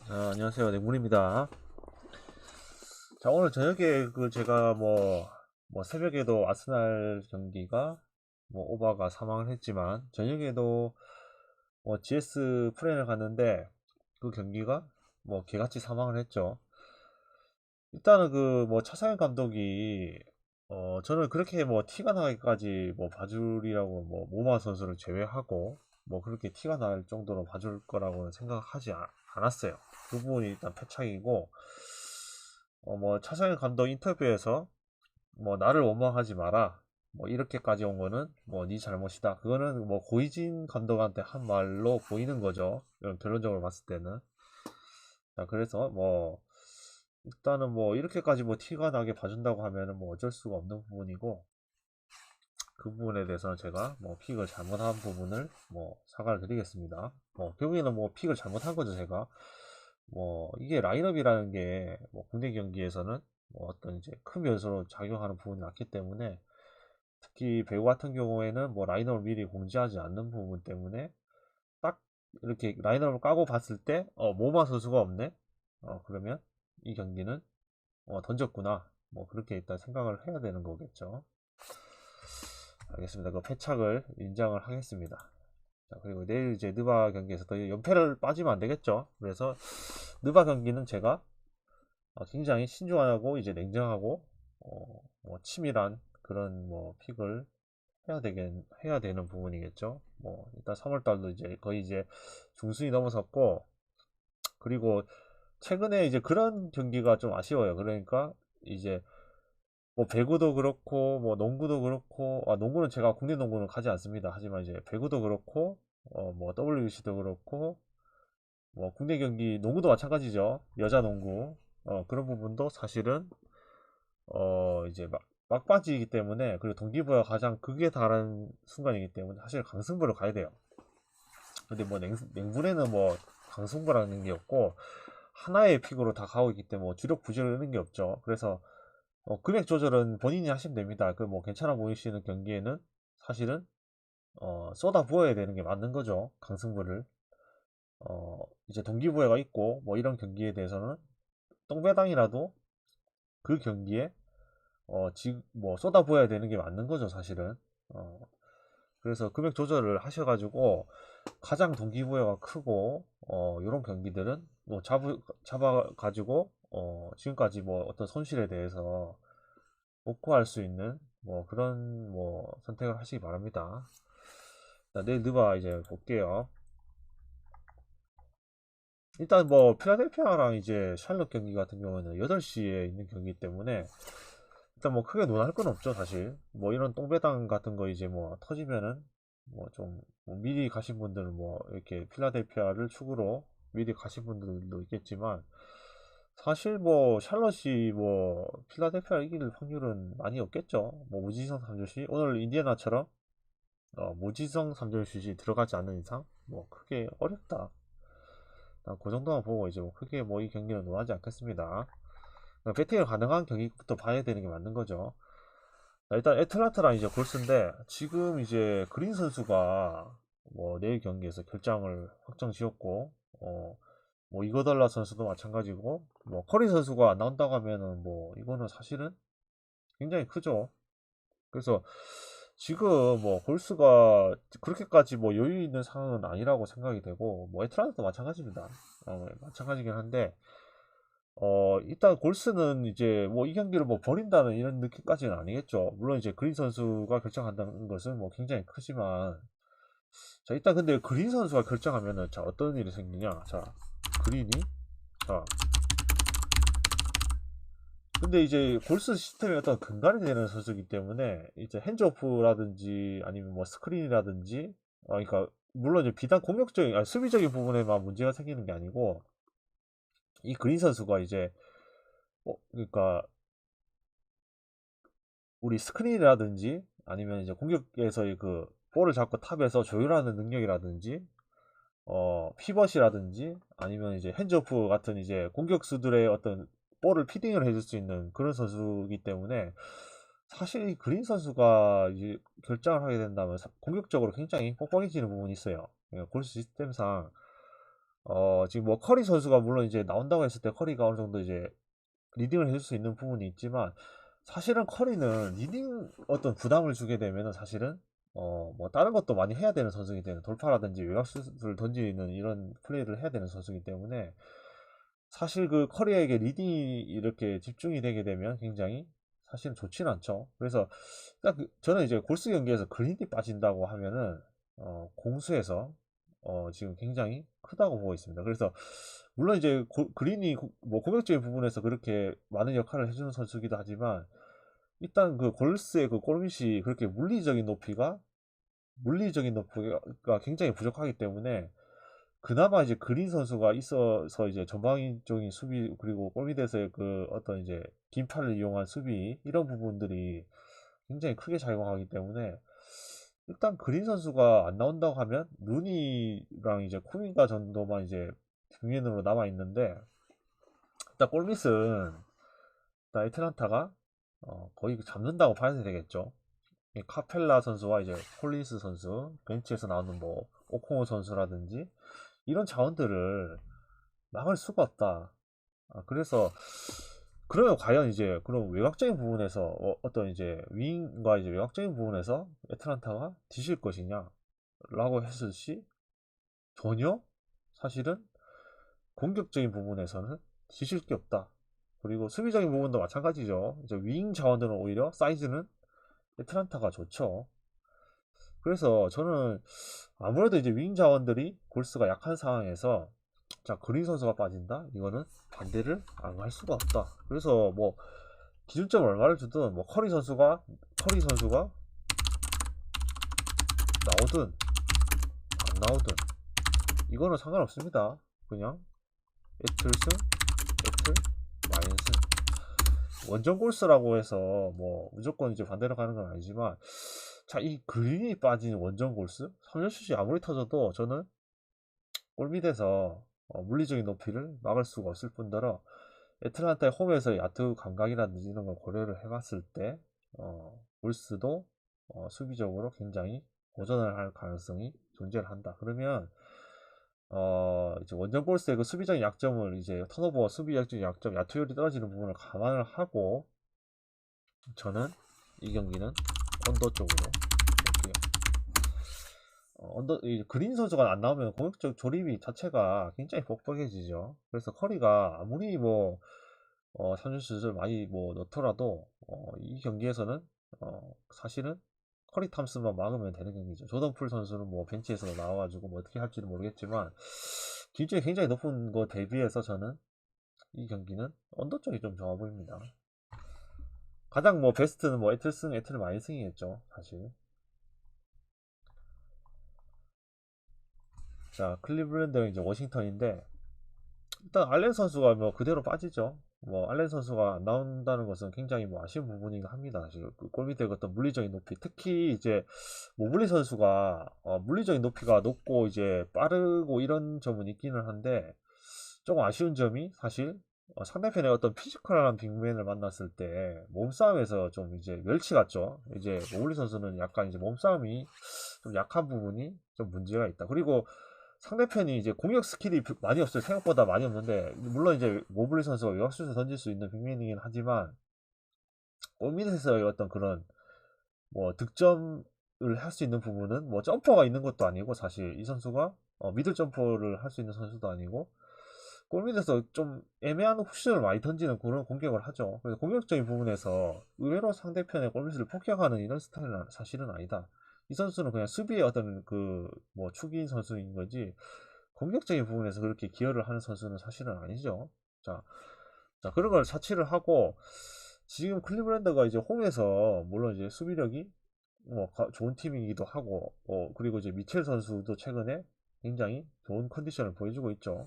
안녕하세요. 맹문입니다. 자, 오늘 저녁에 제가 새벽에도 아스날 경기가 오바가 사망을 했지만 저녁에도 GS 프렌을 갔는데 그 경기가 개같이 사망을 했죠. 일단은 차상현 감독이 저는 그렇게 티가 나기까지 봐줄이라고 모마 선수를 제외하고 그렇게 티가 날 정도로 봐줄 거라고는 생각하지 않았어요. 그 부분이 일단 패착이고, 차상현 감독 인터뷰에서 나를 원망하지 마라, 이렇게까지 온 거는 네 잘못이다, 그거는 고이진 감독한테 한 말로 보이는 거죠. 결론적으로 봤을 때는. 자, 그래서 일단은 이렇게까지 티가 나게 봐준다고 하면은 어쩔 수가 없는 부분이고, 그 부분에 대해서는 제가 픽을 잘못한 부분을 사과를 드리겠습니다. 결국에는 픽을 잘못한 거죠, 제가. 이게 라인업이라는 게 국내 경기에서는 어떤 이제 큰 변수로 작용하는 부분이 많기 때문에, 특히 배구 같은 경우에는 라인업을 미리 공지하지 않는 부분 때문에 딱 이렇게 라인업을 까고 봤을 때 모마 선수가 없네, 그러면 이 경기는 던졌구나, 그렇게 일단 생각을 해야 되는 거겠죠. 알겠습니다. 그 패착을 인정을 하겠습니다. 자, 그리고 내일 이제 느바 경기에서 더 연패를 빠지면 안 되겠죠. 그래서 느바 경기는 제가 굉장히 신중하고 이제 냉정하고 치밀한 그런 픽을 해야 되는 부분이겠죠. 일단 3월달도 이제 거의 이제 중순이 넘어섰고, 그리고 최근에 이제 그런 경기가 좀 아쉬워요. 그러니까 이제 배구도 그렇고 농구도 그렇고, 농구는 제가 국내 농구는 가지 않습니다. 하지만 이제 배구도 그렇고 WBC도 그렇고 국내 경기 농구도 마찬가지죠. 여자 농구 그런 부분도 사실은 이제 막바지이기 때문에, 그리고 동기부여가 가장 극에 달하는 순간이기 때문에 사실 강승부를 가야 돼요. 근데 냉분에는 강승부라는 게 없고 하나의 픽으로 다 가고 있기 때문에 주력 부재를 게 없죠. 그래서 금액 조절은 본인이 하시면 됩니다. 괜찮아 보이시는 경기에는 사실은 쏟아 부어야 되는 게 맞는 거죠. 강승부를. 이제 동기부여가 있고 이런 경기에 대해서는 똥배당이라도 그 경기에 지금 쏟아 부어야 되는 게 맞는 거죠, 사실은. 어, 그래서 금액 조절을 하셔가지고 가장 동기부여가 크고 이런 경기들은 잡아가지고 지금까지 어떤 손실에 대해서 복구할 수 있는 그런 선택을 하시기 바랍니다. 자, 내일 느바 이제 볼게요. 일단 필라델피아랑 이제 샬럿 경기 같은 경우는 8시에 있는 경기이기 때문에 일단 크게 논할 건 없죠, 사실. 이런 똥배당 같은 거 이제 터지면은 좀 미리 가신 분들은 이렇게 필라델피아를 축으로 미리 가신 분들도 있겠지만, 사실 샬럿이 필라델피아 이길 확률은 많이 없겠죠. 무지성 3점슛 오늘 인디애나처럼 무지성 3점슛이 들어가지 않는 이상 크게 어렵다. 그 정도만 보고 이제 크게 이 경기는 논하지 않겠습니다. 배팅이 가능한 경기부터 봐야 되는 게 맞는 거죠. 자, 일단 애틀란타랑 이제 골스인데, 지금 이제 그린 선수가 내일 경기에서 결장을 확정 지었고, 이거달라 선수도 마찬가지고, 커리 선수가 안 나온다고 하면은 이거는 사실은 굉장히 크죠. 그래서 지금 골스가 그렇게까지 여유 있는 상황은 아니라고 생각이 되고, 애틀란타도 마찬가지입니다. 마찬가지긴 한데, 일단 골스는 이제 이 경기를 버린다는 이런 느낌까지는 아니겠죠. 물론 이제 그린 선수가 결정한다는 것은 굉장히 크지만, 자, 일단 근데 그린 선수가 결정하면은 자, 어떤 일이 생기냐. 자, 그린이, 자, 근데 이제 골스 시스템의 어떤 근간이 되는 선수이기 때문에 이제 핸즈오프라든지 아니면 스크린이라든지, 그러니까 물론 이제 비단 공격적인, 수비적인 부분에만 문제가 생기는 게 아니고, 이 그린 선수가 이제 그러니까 우리 스크린이라든지 아니면 이제 공격에서의 볼을 잡고 탑에서 조율하는 능력이라든지 피벗이라든지 아니면 이제 핸즈오프 같은 이제 공격수들의 어떤 볼을 피딩을 해줄 수 있는 그런 선수이기 때문에, 사실 이 그린 선수가 이제 결정을 하게 된다면 공격적으로 굉장히 뻑뻑해지는 부분이 있어요. 골스 시스템상 지금 뭐 커리 선수가 물론 이제 나온다고 했을 때 커리가 어느 정도 이제 리딩을 해줄 수 있는 부분이 있지만 사실은 커리는 리딩 어떤 부담을 주게 되면은 사실은 뭐 다른 것도 많이 해야 되는 선수이기 때문에 돌파라든지 외곽슛을 던지는 이런 플레이를 해야 되는 선수이기 때문에 사실 그 커리에게 리딩이 이렇게 집중이 되게 되면 굉장히 사실은 좋지는 않죠. 그래서 딱 저는 이제 골스 경기에서 그린이 빠진다고 하면은 공수에서 지금 굉장히 크다고 보고 있습니다. 그래서 물론 이제 그린이 뭐 공격적인 부분에서 그렇게 많은 역할을 해주는 선수이기도 하지만 일단 그 골스의 그 골밑이 그렇게 물리적인 높이가 굉장히 부족하기 때문에 그나마 이제 그린 선수가 있어서 이제 전방위적인 수비 그리고 골밑에서의 그 어떤 이제 긴 팔을 이용한 수비 이런 부분들이 굉장히 크게 작용하기 때문에 일단 그린 선수가 안 나온다고 하면 루니랑 이제 쿠민가 정도만 이제 뒷면으로 남아 있는데 일단 골밑은 일단 애틀란타가 거의 잡는다고 봐야 되겠죠. 이 카펠라 선수와 이제 콜린스 선수 벤치에서 나오는 뭐 오콩호 선수라든지 이런 자원들을 막을 수가 없다. 그래서 그러면 과연 이제 그런 외곽적인 부분에서 떤 이제 윙과 이제 외곽적인 부분에서 애틀란타가 뒤질 것이냐라고 했을 시 전혀 사실은 공격적인 부분에서는 뒤질 게 없다. 그리고 수비적인 부분도 마찬가지죠. 이제 윙 자원들은 오히려 사이즈는 애틀란타가 좋죠. 그래서 저는 아무래도 이제 윙 자원들이 골스가 약한 상황에서 자 그린 선수가 빠진다? 이거는 반대를 안 할 수가 없다. 그래서 뭐 기준점 얼마를 주든 뭐 커리 선수가 나오든 안 나오든 이거는 상관없습니다. 그냥 애틀승 애틀 마이너스 원정 골스라고 해서 뭐 무조건 이제 반대로 가는 건 아니지만 자 이 그린이 빠진 원정 골스 3점슛이 아무리 터져도 저는 골밑에서 물리적인 높이를 막을 수가 없을 뿐더러 애틀란타의 홈에서 야투 감각이라든지 이런 걸 고려를 해봤을 때 골스도 수비적으로 굉장히 고전을 할 가능성이 존재를 한다. 그러면 이제 원정 골스의 그 수비적인 약점을 이제 턴오버 수비적인 약점 야투율이 떨어지는 부분을 감안을 하고 저는 이 경기는 언더 쪽으로 볼게요. 이 그린 선수가 안 나오면 공격적 조립이 자체가 굉장히 뻑뻑해지죠. 그래서 커리가 아무리 뭐 3점슛을 많이 뭐 넣더라도 이 경기에서는 사실은 커리 탐스만 막으면 되는 경기죠. 조던 풀 선수는 뭐 벤치에서 나와가지고 뭐 어떻게 할지는 모르겠지만 기준이 굉장히 높은 거 대비해서 저는 이 경기는 언더 쪽이 좀 좋아 보입니다. 가장 뭐 베스트는 뭐 애틀 많이 승이겠죠, 사실. 자, 클리블랜드가 이제 워싱턴인데 일단 알렌 선수가 뭐 그대로 빠지죠. 뭐 알렌 선수가 안 나온다는 것은 굉장히 뭐 아쉬운 부분이긴 합니다. 사실 그 골밑의 어떤 물리적인 높이, 특히 이제 모블리 선수가 물리적인 높이가 높고 이제 빠르고 이런 점은 있기는 한데 조금 아쉬운 점이 사실 상대편의 어떤 피지컬한 빅맨을 만났을 때 몸싸움에서 좀 이제 멸치 같죠. 이제 모블리 선수는 약간 이제 몸싸움이 좀 약한 부분이 좀 문제가 있다. 그리고 상대편이 이제 공격 스킬이 많이 없어요. 생각보다 많이 없는데 물론 이제 모블리 선수가 외곽슛을 던질 수 있는 빅맨이긴 하지만 골밑에서의 어떤 그런 뭐 득점을 할 수 있는 부분은 뭐 점퍼가 있는 것도 아니고 사실 이 선수가 미들 점퍼를 할 수 있는 선수도 아니고 골밑에서 좀 애매한 훅슛을 많이 던지는 그런 공격을 하죠. 그래서 공격적인 부분에서 의외로 상대편의 골밑을 폭격하는 이런 스타일은 사실은 아니다. 이 선수는 그냥 수비의 어떤 그 뭐 축인 선수인 거지 공격적인 부분에서 그렇게 기여를 하는 선수는 사실은 아니죠. 자, 자 그런 걸 차치를 하고 지금 클리브랜드가 이제 홈에서 물론 이제 수비력이 뭐 좋은 팀이기도 하고 그리고 이제 미첼 선수도 최근에 굉장히 좋은 컨디션을 보여주고 있죠.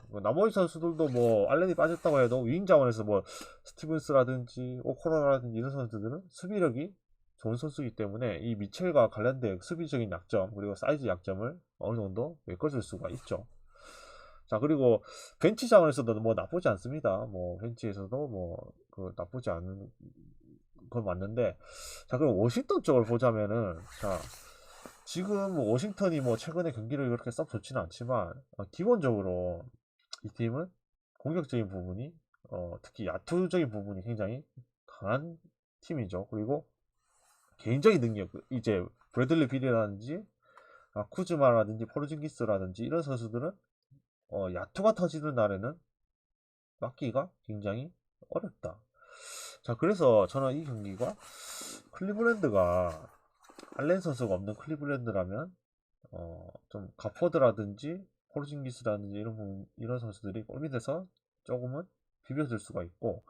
뭐 나머지 선수들도 뭐 알렌이 빠졌다고 해도 윙 자원에서 뭐 스티븐스라든지 오코너라든지 이런 선수들은 수비력이 좋은 선수이기 때문에 이 미첼과 관련된 수비적인 약점 그리고 사이즈 약점을 어느 정도 메꿔줄 수가 있죠. 자 그리고 벤치 자원에서도 뭐 나쁘지 않습니다. 뭐 벤치에서도 뭐 그 나쁘지 않은 건 맞는데 자 그럼 워싱턴 쪽을 보자면은 자 지금 뭐 워싱턴이 뭐 최근에 경기를 그렇게 썩 좋지는 않지만 기본적으로 이 팀은 공격적인 부분이 특히 야투적인 부분이 굉장히 강한 팀이죠. 그리고 개인적인 능력 이제 브래들리 빌이라든지 쿠즈마라든지 포르징기스라든지 이런 선수들은 야투가 터지는 날에는 막기가 굉장히 어렵다. 자, 그래서 저는 이 경기가 클리블랜드가 알렌 선수가 없는 클리블랜드라면 좀 가포드라든지 포르징기스라든지 이런 선수들이 골밑에서 조금은 비벼줄 수가 있고,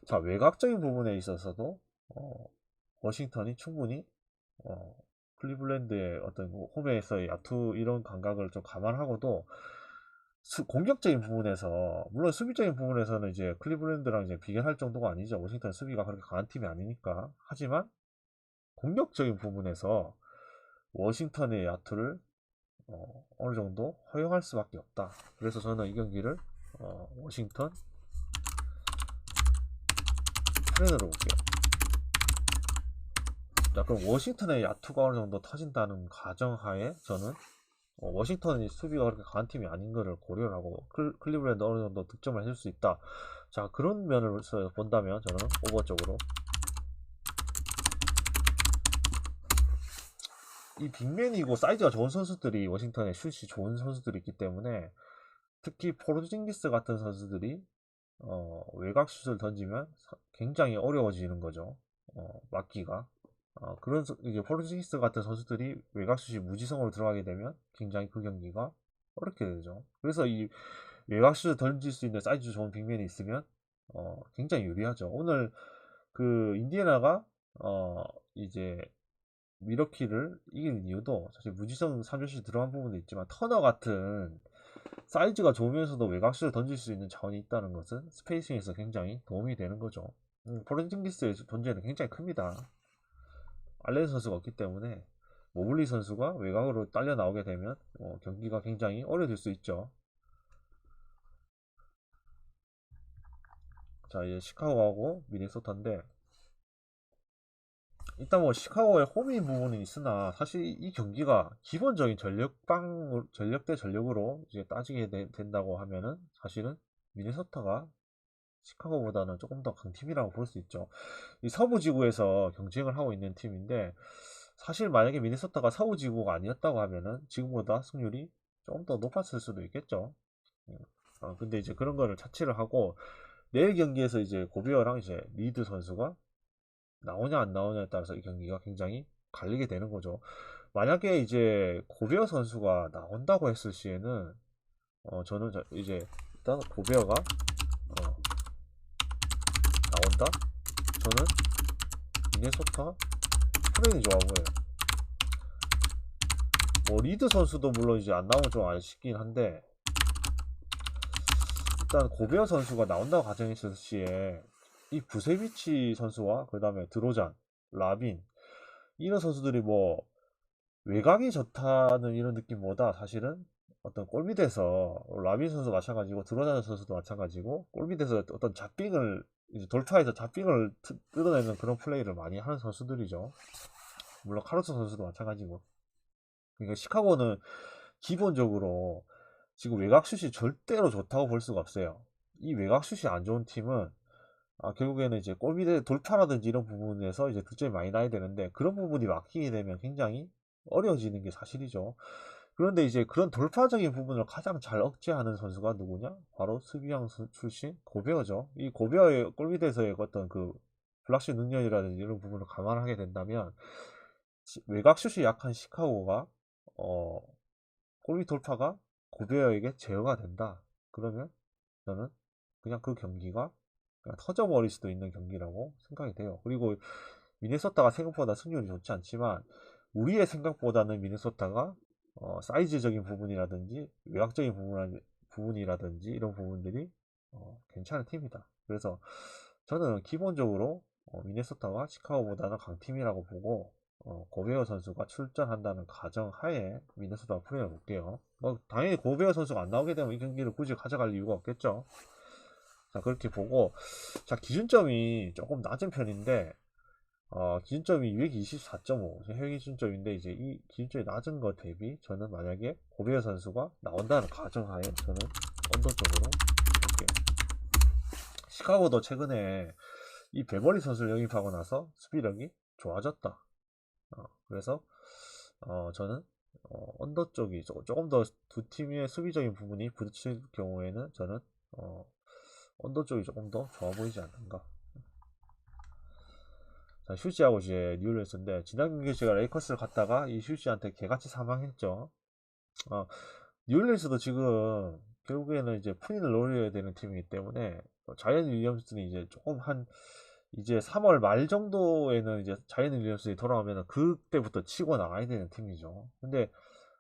자, 외곽적인 부분에 있어서도 워싱턴이 충분히 클리블랜드의 어떤 홈에서의 야투 이런 감각을 좀 감안하고도 공격적인 부분에서 물론 수비적인 부분에서는 이제 클리블랜드랑 이제 비교할 정도가 아니죠. 워싱턴 수비가 그렇게 강한 팀이 아니니까. 하지만 공격적인 부분에서 워싱턴의 야투를 어느 정도 허용할 수밖에 없다. 그래서 저는 이 경기를 워싱턴 트렌으로 볼게요. 자, 그럼 워싱턴의 야투가 어느 정도 터진다는 가정하에 저는 워싱턴이 수비가 그렇게 강한 팀이 아닌 것을 고려를 하고 클리블랜드 어느 정도 득점을 해줄 수 있다. 자, 그런 면으로서 본다면 저는 오버 쪽으로 이 빅맨이고 사이즈가 좋은 선수들이 워싱턴에 슛이 좋은 선수들이 있기 때문에 특히 포르징기스 같은 선수들이 외곽 슛을 던지면 굉장히 어려워지는 거죠. 막기가. 그런 이제 포르징기스 같은 선수들이 외곽 슛이 무지성으로 들어가게 되면 굉장히 그 경기가 어렵게 되죠. 그래서 이 외곽 슛을 던질 수 있는 사이즈 좋은 빅맨이 있으면 굉장히 유리하죠. 오늘 그 인디애나가 이제 미러키를 이기는 이유도 사실 무지성 3점슛 들어간 부분도 있지만 터너 같은 사이즈가 좋으면서도 외곽슛을 던질 수 있는 자원이 있다는 것은 스페이싱에서 굉장히 도움이 되는 거죠. 포렌징기스의 존재는 굉장히 큽니다. 알렌 선수가 없기 때문에 모블리 선수가 외곽으로 딸려 나오게 되면 경기가 굉장히 어려질 수 있죠. 자, 이제 시카고하고 미네소타인데 일단 뭐 시카고의 홈인 부분은 있으나 사실 이 경기가 기본적인 전력 대 전력으로 이제 따지게 된다고 하면은 사실은 미네소타가 시카고보다는 조금 더 강팀이라고 볼 수 있죠. 이 서부 지구에서 경쟁을 하고 있는 팀인데 사실 만약에 미네소타가 서부 지구가 아니었다고 하면은 지금보다 승률이 조금 더 높았을 수도 있겠죠. 음. 근데 이제 그런 거를 차치를 하고 내일 경기에서 이제 고비어랑 이제 리드 선수가 나오냐 안 나오냐에 따라서 이 경기가 굉장히 갈리게 되는 거죠. 만약에 이제 고베어 선수가 나온다고 했을 시에는 저는 이제 일단 고베어가 나온다? 저는 미네소타 프레이 좋아 보여요. 뭐 리드 선수도 물론 이제 안 나오면 좀 아쉽긴 한데 일단 고베어 선수가 나온다고 가정했을 시에 이 부세비치 선수와 그 다음에 드로잔, 라빈 이런 선수들이 뭐 외곽이 좋다는 이런 느낌보다 사실은 어떤 골밑에서 라빈 선수 마찬가지고 드로잔 선수도 마찬가지고 골밑에서 어떤 잡빙을 이제 돌파해서 잡빙을 뜯어내는 그런 플레이를 많이 하는 선수들이죠. 물론 카루소 선수도 마찬가지고. 그러니까 시카고는 기본적으로 지금 외곽슛이 절대로 좋다고 볼 수가 없어요. 이 외곽슛이 안 좋은 팀은 결국에는 이제 골밑의 돌파라든지 이런 부분에서 이제 득점이 많이 나야 되는데 그런 부분이 막히게 되면 굉장히 어려워지는 게 사실이죠. 그런데 이제 그런 돌파적인 부분을 가장 잘 억제하는 선수가 누구냐? 바로 수비형 출신 고베어죠. 이 고베어의 골밑에서의 어떤 그 블락슛 능력이라든지 이런 부분을 감안하게 된다면 외곽슛이 약한 시카고가 골밑 돌파가 고베어에게 제어가 된다. 그러면 저는 그냥 그 경기가 그냥 터져버릴 수도 있는 경기라고 생각이 돼요. 그리고 미네소타가 생각보다 승률이 좋지 않지만 우리의 생각보다는 미네소타가 사이즈적인 부분이라든지 외곽적인 부분이라든지 이런 부분들이 괜찮은 팀이다. 그래서 저는 기본적으로 미네소타가 시카고보다는 강팀이라고 보고 고베어 선수가 출전한다는 가정하에 미네소타 프레이를 볼게요. 뭐 당연히 고베어 선수가 안 나오게 되면 이 경기를 굳이 가져갈 이유가 없겠죠. 자, 그렇게 보고 자, 기준점이 조금 낮은 편인데 기준점이 224.5 기준점인데 이제 이 기준점이 낮은 것 대비 저는 만약에 고베어 선수가 나온다는 가정하에 저는 언더 쪽으로 볼게요. 시카고도 최근에 이 베버리 선수를 영입하고 나서 수비력이 좋아졌다. 그래서 저는 언더 쪽이 조금 더 두 팀의 수비적인 부분이 부딪힐 경우에는 저는 언더 쪽이 조금 더 좋아 보이지 않는가. 자, 휴지하고 이제 뉴올리언스인데 지난 경기 제가 레이커스를 갔다가 이 휴지한테 개같이 사망했죠. 뉴올리언스도 지금 결국에는 이제 푸인을 노려야 되는 팀이기 때문에 자이언 윌리엄슨이 이제 조금 이제 3월 말 정도에는 이제 자이언 윌리엄슨이 돌아오면 그때부터 치고 나가야 되는 팀이죠. 근데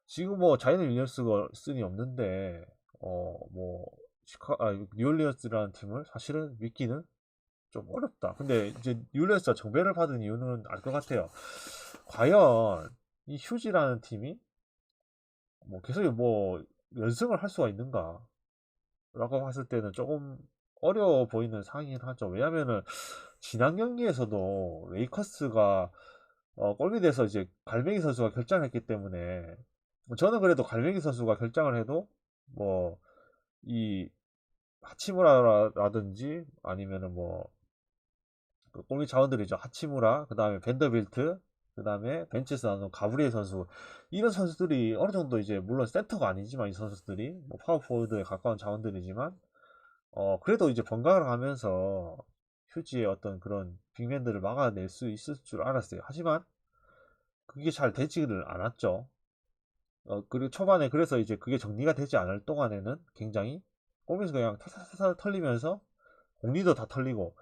지금 뭐 자이언 윌리엄슨이 없는데 뭐 뉴올리언스라는 팀을 사실은 믿기는 좀 어렵다. 근데 이제 뉴올리언스가 정배를 받은 이유는 알 것 같아요. 과연 이 휴지라는 팀이 뭐 계속 뭐 연승을 할 수가 있는가? 라고 봤을 때는 조금 어려워 보이는 상황이긴 하죠. 왜냐면은 지난 경기에서도 레이커스가 골밑에서 이제 갈매기 선수가 결장을 했기 때문에 저는 그래도 갈매기 선수가 결장을 해도 뭐 이 하치무라라든지 아니면은 뭐 그 골밑 자원들이죠. 하치무라, 그 다음에 벤더빌트, 그 다음에 벤치에서 나오는 가브리엘 선수, 이런 선수들이 어느 정도 이제 물론 센터가 아니지만 이 선수들이 뭐 파워포워드에 가까운 자원들이지만 그래도 이제 번갈아 가면서 휴지의 어떤 그런 빅맨들을 막아낼 수 있을 줄 알았어요. 하지만 그게 잘 되지를 않았죠. 그리고 초반에 그래서 이제 그게 정리가 되지 않을 동안에는 굉장히 골밑에서 그냥 타타타타 털리면서 공리도 다 털리고,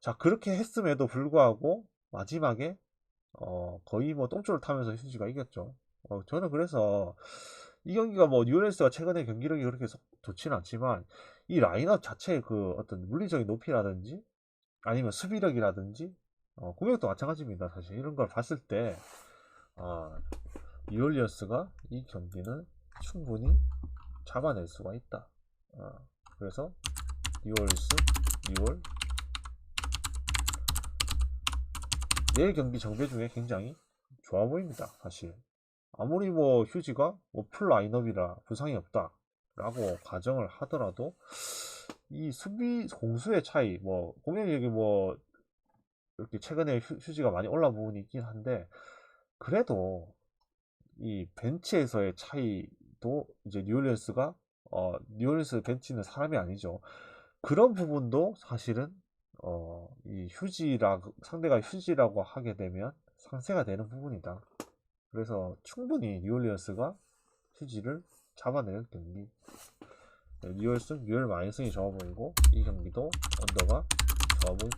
자 그렇게 했음에도 불구하고 마지막에 거의 뭐 똥줄을 타면서 휴지가 이겼죠. 저는 그래서 이 경기가 뭐 뉴올리언스가 최근에 경기력이 그렇게 좋지는 않지만 이 라인업 자체의 그 어떤 물리적인 높이라든지 아니면 수비력이라든지 공격도 마찬가지입니다. 사실 이런 걸 봤을 때 뉴올리언스가 이 경기는 충분히 잡아낼 수가 있다. 그래서 뉴올 내일 경기 정배 중에 굉장히 좋아 보입니다. 사실 아무리 뭐 휴지가 뭐 풀 라인업이라 부상이 없다 라고 가정을 하더라도 이 수비 공수의 차이, 뭐 공격력이 뭐 이렇게 최근에 휴지가 많이 올라온 부분이 있긴 한데 그래도 이 벤치에서의 차이도 이제 뉴올리언스 벤치는 사람이 아니죠. 그런 부분도 사실은 이 상대가 휴지라고 하게 되면 상쇄가 되는 부분이다. 그래서 충분히 뉴올리언스가 휴지를 잡아낼 경기. 뉴올 마이너스이 좋아 보이고 이 경기도 언더가 좋아 보이고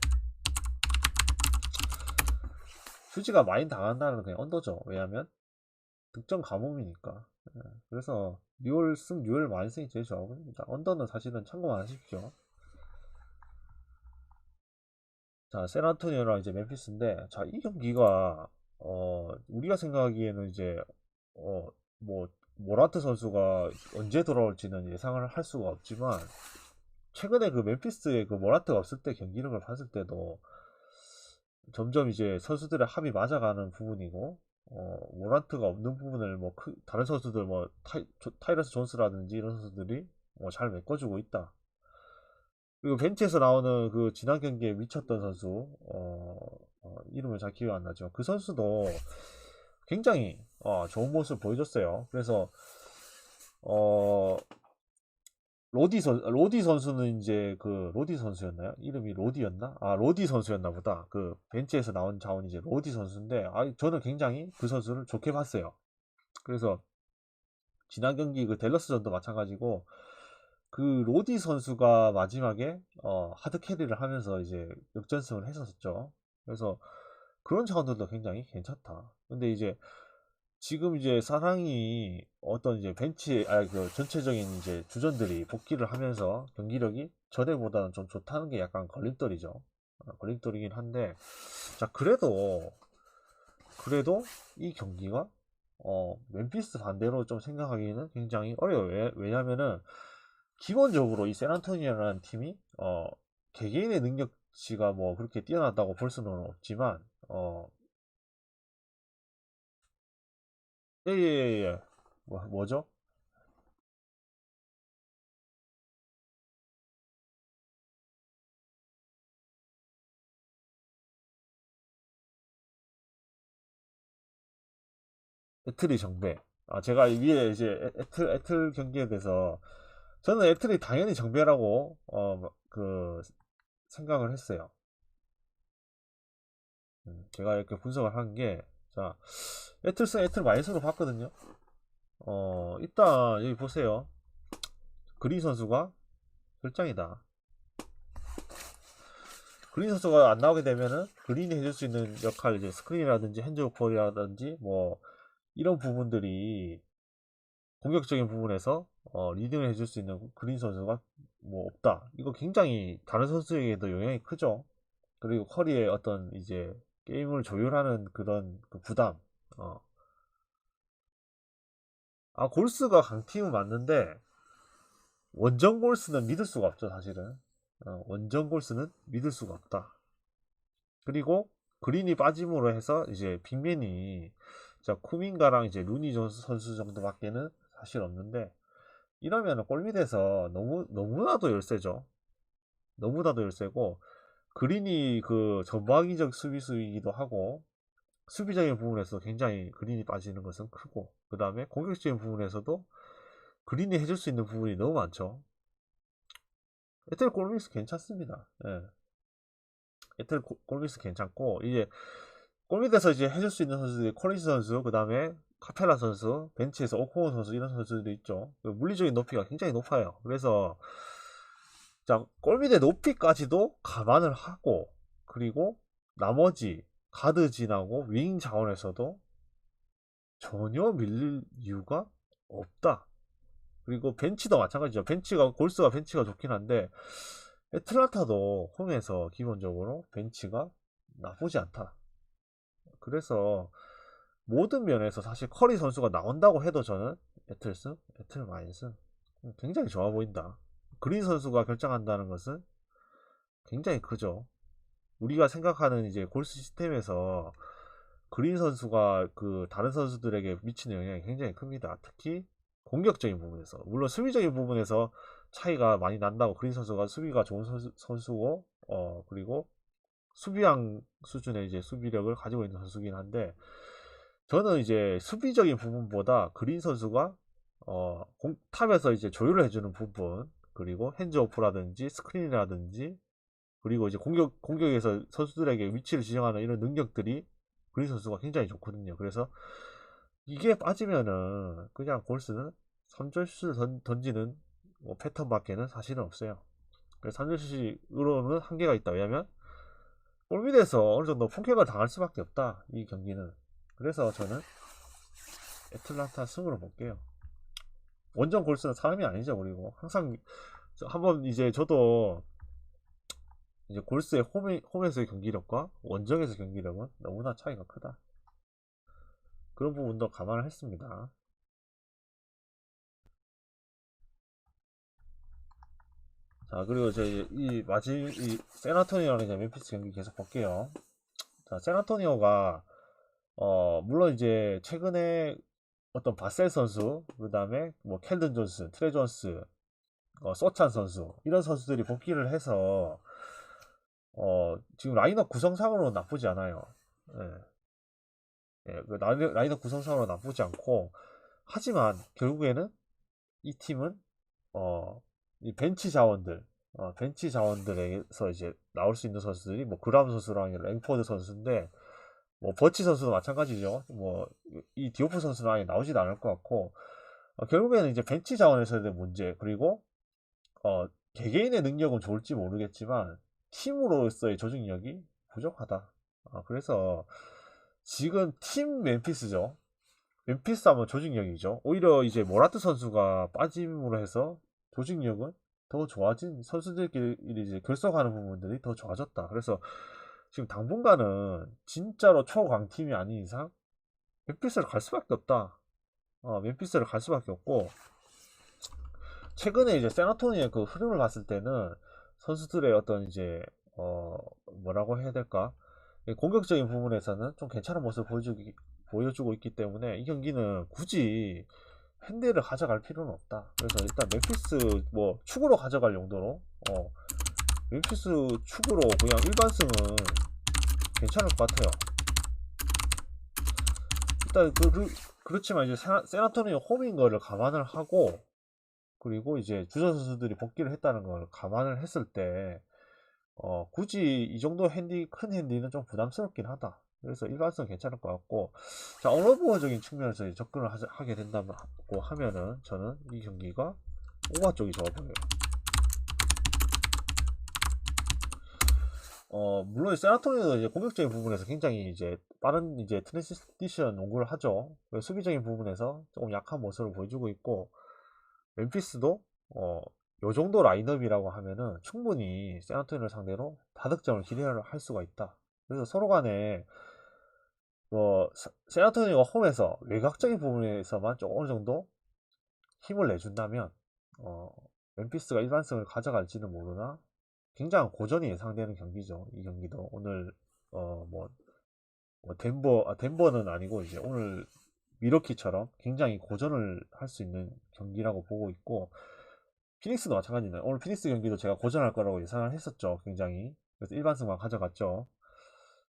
휴지가 많이 당한다는 그냥 언더죠. 왜냐하면 득점 가뭄이니까. 그래서 뉴올 마이너스이 제일 좋아 보입니다. 언더는 사실은 참고만 하십시오. 자, 샌안토니오랑 이제 멤피스인데, 자, 이 경기가, 우리가 생각하기에는 이제, 뭐, 모란트 선수가 언제 돌아올지는 예상을 할 수가 없지만, 최근에 그 멤피스의 그 모란트가 없을 때 경기력을 봤을 때도, 점점 이제 선수들의 합이 맞아가는 부분이고, 모란트가 없는 부분을 뭐, 다른 선수들 뭐, 타이러스 존스라든지 이런 선수들이 잘 메꿔주고 있다. 그리고 벤치에서 나오는 그 지난 경기에 미쳤던 선수, 이름을 잘 기억 안 나지만 그 선수도 굉장히 좋은 모습을 보여줬어요. 그래서 로디 선수는 이제 그 로디 선수였나요? 이름이 로디였나? 로디 선수였나 보다. 그 벤치에서 나온 자원이 이제 로디 선수인데, 저는 굉장히 그 선수를 좋게 봤어요. 그래서 지난 경기 그 댈러스전도 마찬가지고 그 로디 선수가 마지막에 하드 캐리를 하면서 이제 역전승을 했었죠. 그래서 그런 차원들도 굉장히 괜찮다. 근데 이제 지금 이제 사랑이 어떤 이제 그 전체적인 이제 주전들이 복귀를 하면서 경기력이 전에보다는 좀 좋다는 게 약간 걸림돌이죠. 걸림돌이긴 한데, 자 그래도 이 경기가 멤피스 반대로 좀 생각하기에는 굉장히 어려워요. 왜냐면은 기본적으로 이 샌안토니오라는 팀이 개개인의 능력 조키치가 뭐 그렇게 뛰어났다고 볼 수는 없지만 예예예. 뭐죠? 애틀이 정배. 아, 제가 위에 이제 애틀 경기에 대해서 저는 애틀이 당연히 정배라고 그 생각을 했어요. 제가 이렇게 분석을 한 게, 자, 애틀 마이너스로 봤거든요. 일단 여기 보세요. 그린 선수가 결장이다. 그린 선수가 안 나오게 되면은 그린이 해줄 수 있는 역할, 이제 스크린이라든지 핸즈오프라든지 뭐 이런 부분들이 공격적인 부분에서 리딩을 해줄 수 있는 그린 선수가 뭐 없다. 이거 굉장히 다른 선수에게도 영향이 크죠. 그리고 커리의 어떤 이제 게임을 조율하는 그런 그 부담. 어. 아, 골스가 강팀은 맞는데 원정 골스는 믿을 수가 없죠, 사실은. 원정 골스는 믿을 수가 없다. 그리고 그린이 빠짐으로 해서 이제 빅맨이 자 쿠민가랑 이제 루니 선수 정도밖에는 사실 없는데 이러면 골밑에서 너무나도 열세죠. 너무나도 열세고 그린이 그 전방위적 수비수이기도 하고 수비적인 부분에서 굉장히 그린이 빠지는 것은 크고 그 다음에 공격적인 부분에서도 그린이 해줄 수 있는 부분이 너무 많죠. 에텔 골미스 괜찮습니다. 예. 에텔 골미스 괜찮고 이제 골밑에서 이제 해줄 수 있는 선수들이 콜린스 선수, 그 다음에 카펠라 선수, 벤치에서 오코원 선수 이런 선수들이 있죠. 그 물리적인 높이가 굉장히 높아요. 그래서 자 골밑의 높이까지도 감안을 하고 그리고 나머지 가드진하고 윙 자원에서도 전혀 밀릴 이유가 없다. 그리고 벤치도 마찬가지죠. 골스가 벤치가 좋긴 한데 애틀란타도 홈에서 기본적으로 벤치가 나쁘지 않다. 그래서 모든 면에서 사실 커리 선수가 나온다고 해도 저는 애틀 마인스 굉장히 좋아 보인다. 그린 선수가 결정한다는 것은 굉장히 크죠. 우리가 생각하는 이제 골스 시스템에서 그린 선수가 그 다른 선수들에게 미치는 영향이 굉장히 큽니다. 특히 공격적인 부분에서. 물론 수비적인 부분에서 차이가 많이 난다고 그린 선수가 수비가 좋은 선수고 그리고 수비왕 수준의 이제 수비력을 가지고 있는 선수긴 한데 저는 이제 수비적인 부분보다 그린 선수가 탑에서 이제 조율을 해주는 부분 그리고 핸즈오프라든지 스크린이라든지 그리고 이제 공격에서 선수들에게 위치를 지정하는 이런 능력들이 그린 선수가 굉장히 좋거든요. 그래서 이게 빠지면은 그냥 골스는 3점슛을 던지는 뭐 패턴밖에는 사실은 없어요. 그래서 3점슛으로는 한계가 있다. 왜냐면 골밑에서 어느 정도 폭격을 당할 수밖에 없다. 이 경기는. 그래서 저는 애틀란타 승으로 볼게요. 원정 골스는 사람이 아니죠. 그리고 항상 한번 이제 저도 이제 골스의 홈에서의 경기력과 원정에서 경기력은 너무나 차이가 크다. 그런 부분도 감안을 했습니다. 자, 그리고 저희 이 샌안토니오랑 이제 멤피스 경기 계속 볼게요. 자, 샌안토니오가 물론 이제 최근에 어떤 바셀 선수, 그 다음에 뭐 켈든 존스, 트레 존스, 소찬 선수 이런 선수들이 복귀를 해서 지금 라인업 구성상으로 나쁘지 않아요. 예. 예, 그 라인업 구성상으로 나쁘지 않고 하지만 결국에는 이 팀은 이 벤치 자원들에서 이제 나올 수 있는 선수들이 뭐 그람 선수랑 랭포드 선수인데 뭐 버치 선수도 마찬가지죠. 뭐 이 디오프 선수는 아예 나오지도 않을 것 같고 결국에는 이제 벤치 자원에서의 문제 그리고 개개인의 능력은 좋을지 모르겠지만 팀으로서의 조직력이 부족하다. 그래서 지금 팀 멤피스죠. 멤피스 하면 조직력이죠. 오히려 이제 모라트 선수가 빠짐으로 해서 조직력은 더 좋아진 선수들끼리 이제 결속하는 부분들이 더 좋아졌다. 그래서 지금 당분간은 진짜로 초강팀이 아닌 이상 멤피스를 갈 수밖에 없다. 멤피스를 갈 수밖에 없고 최근에 이제 세나토니의 그 흐름을 봤을 때는 선수들의 어떤 이제 뭐라고 해야 될까? 공격적인 부분에서는 좀 괜찮은 모습을 보여주고 있기 때문에 이 경기는 굳이 핸디를 가져갈 필요는 없다. 그래서 일단 멤피스 뭐 축으로 가져갈 용도로 멤피스 축으로 그냥 일반승은 괜찮을 것 같아요. 일단 그렇지만 이제 세나토니오 홈인 거를 감안을 하고, 그리고 이제 주전 선수들이 복귀를 했다는 걸 감안을 했을 때 굳이 이 정도 큰 핸디는 좀 부담스럽긴 하다. 그래서 일관성 괜찮을 것 같고, 자, 언어부어적인 측면에서 접근을 하게 된다고 하면은 저는 이 경기가 오바 쪽이 좋아 보여요. 물론 세나토니도 이제 공격적인 부분에서 굉장히 이제 빠른 이제 트랜지션 농구를 하죠. 수비적인 부분에서 조금 약한 모습을 보여주고 있고, 멤피스도 요 정도 라인업이라고 하면은 충분히 세나토니를 상대로 다득점을 기대할 수가 있다. 그래서 서로 간에 세나토니가 홈에서 외곽적인 부분에서만 좀 어느 정도 힘을 내준다면 멤피스가 일반성을 가져갈지는 모르나 굉장한 고전이 예상되는 경기죠. 이 경기도 오늘 덴버는 아니고 이제 오늘 미러키처럼 굉장히 고전을 할 수 있는 경기라고 보고 있고, 피닉스도 마찬가지네요. 오늘 피닉스 경기도 제가 고전할 거라고 예상을 했었죠. 굉장히. 그래서 일반승만 가져갔죠.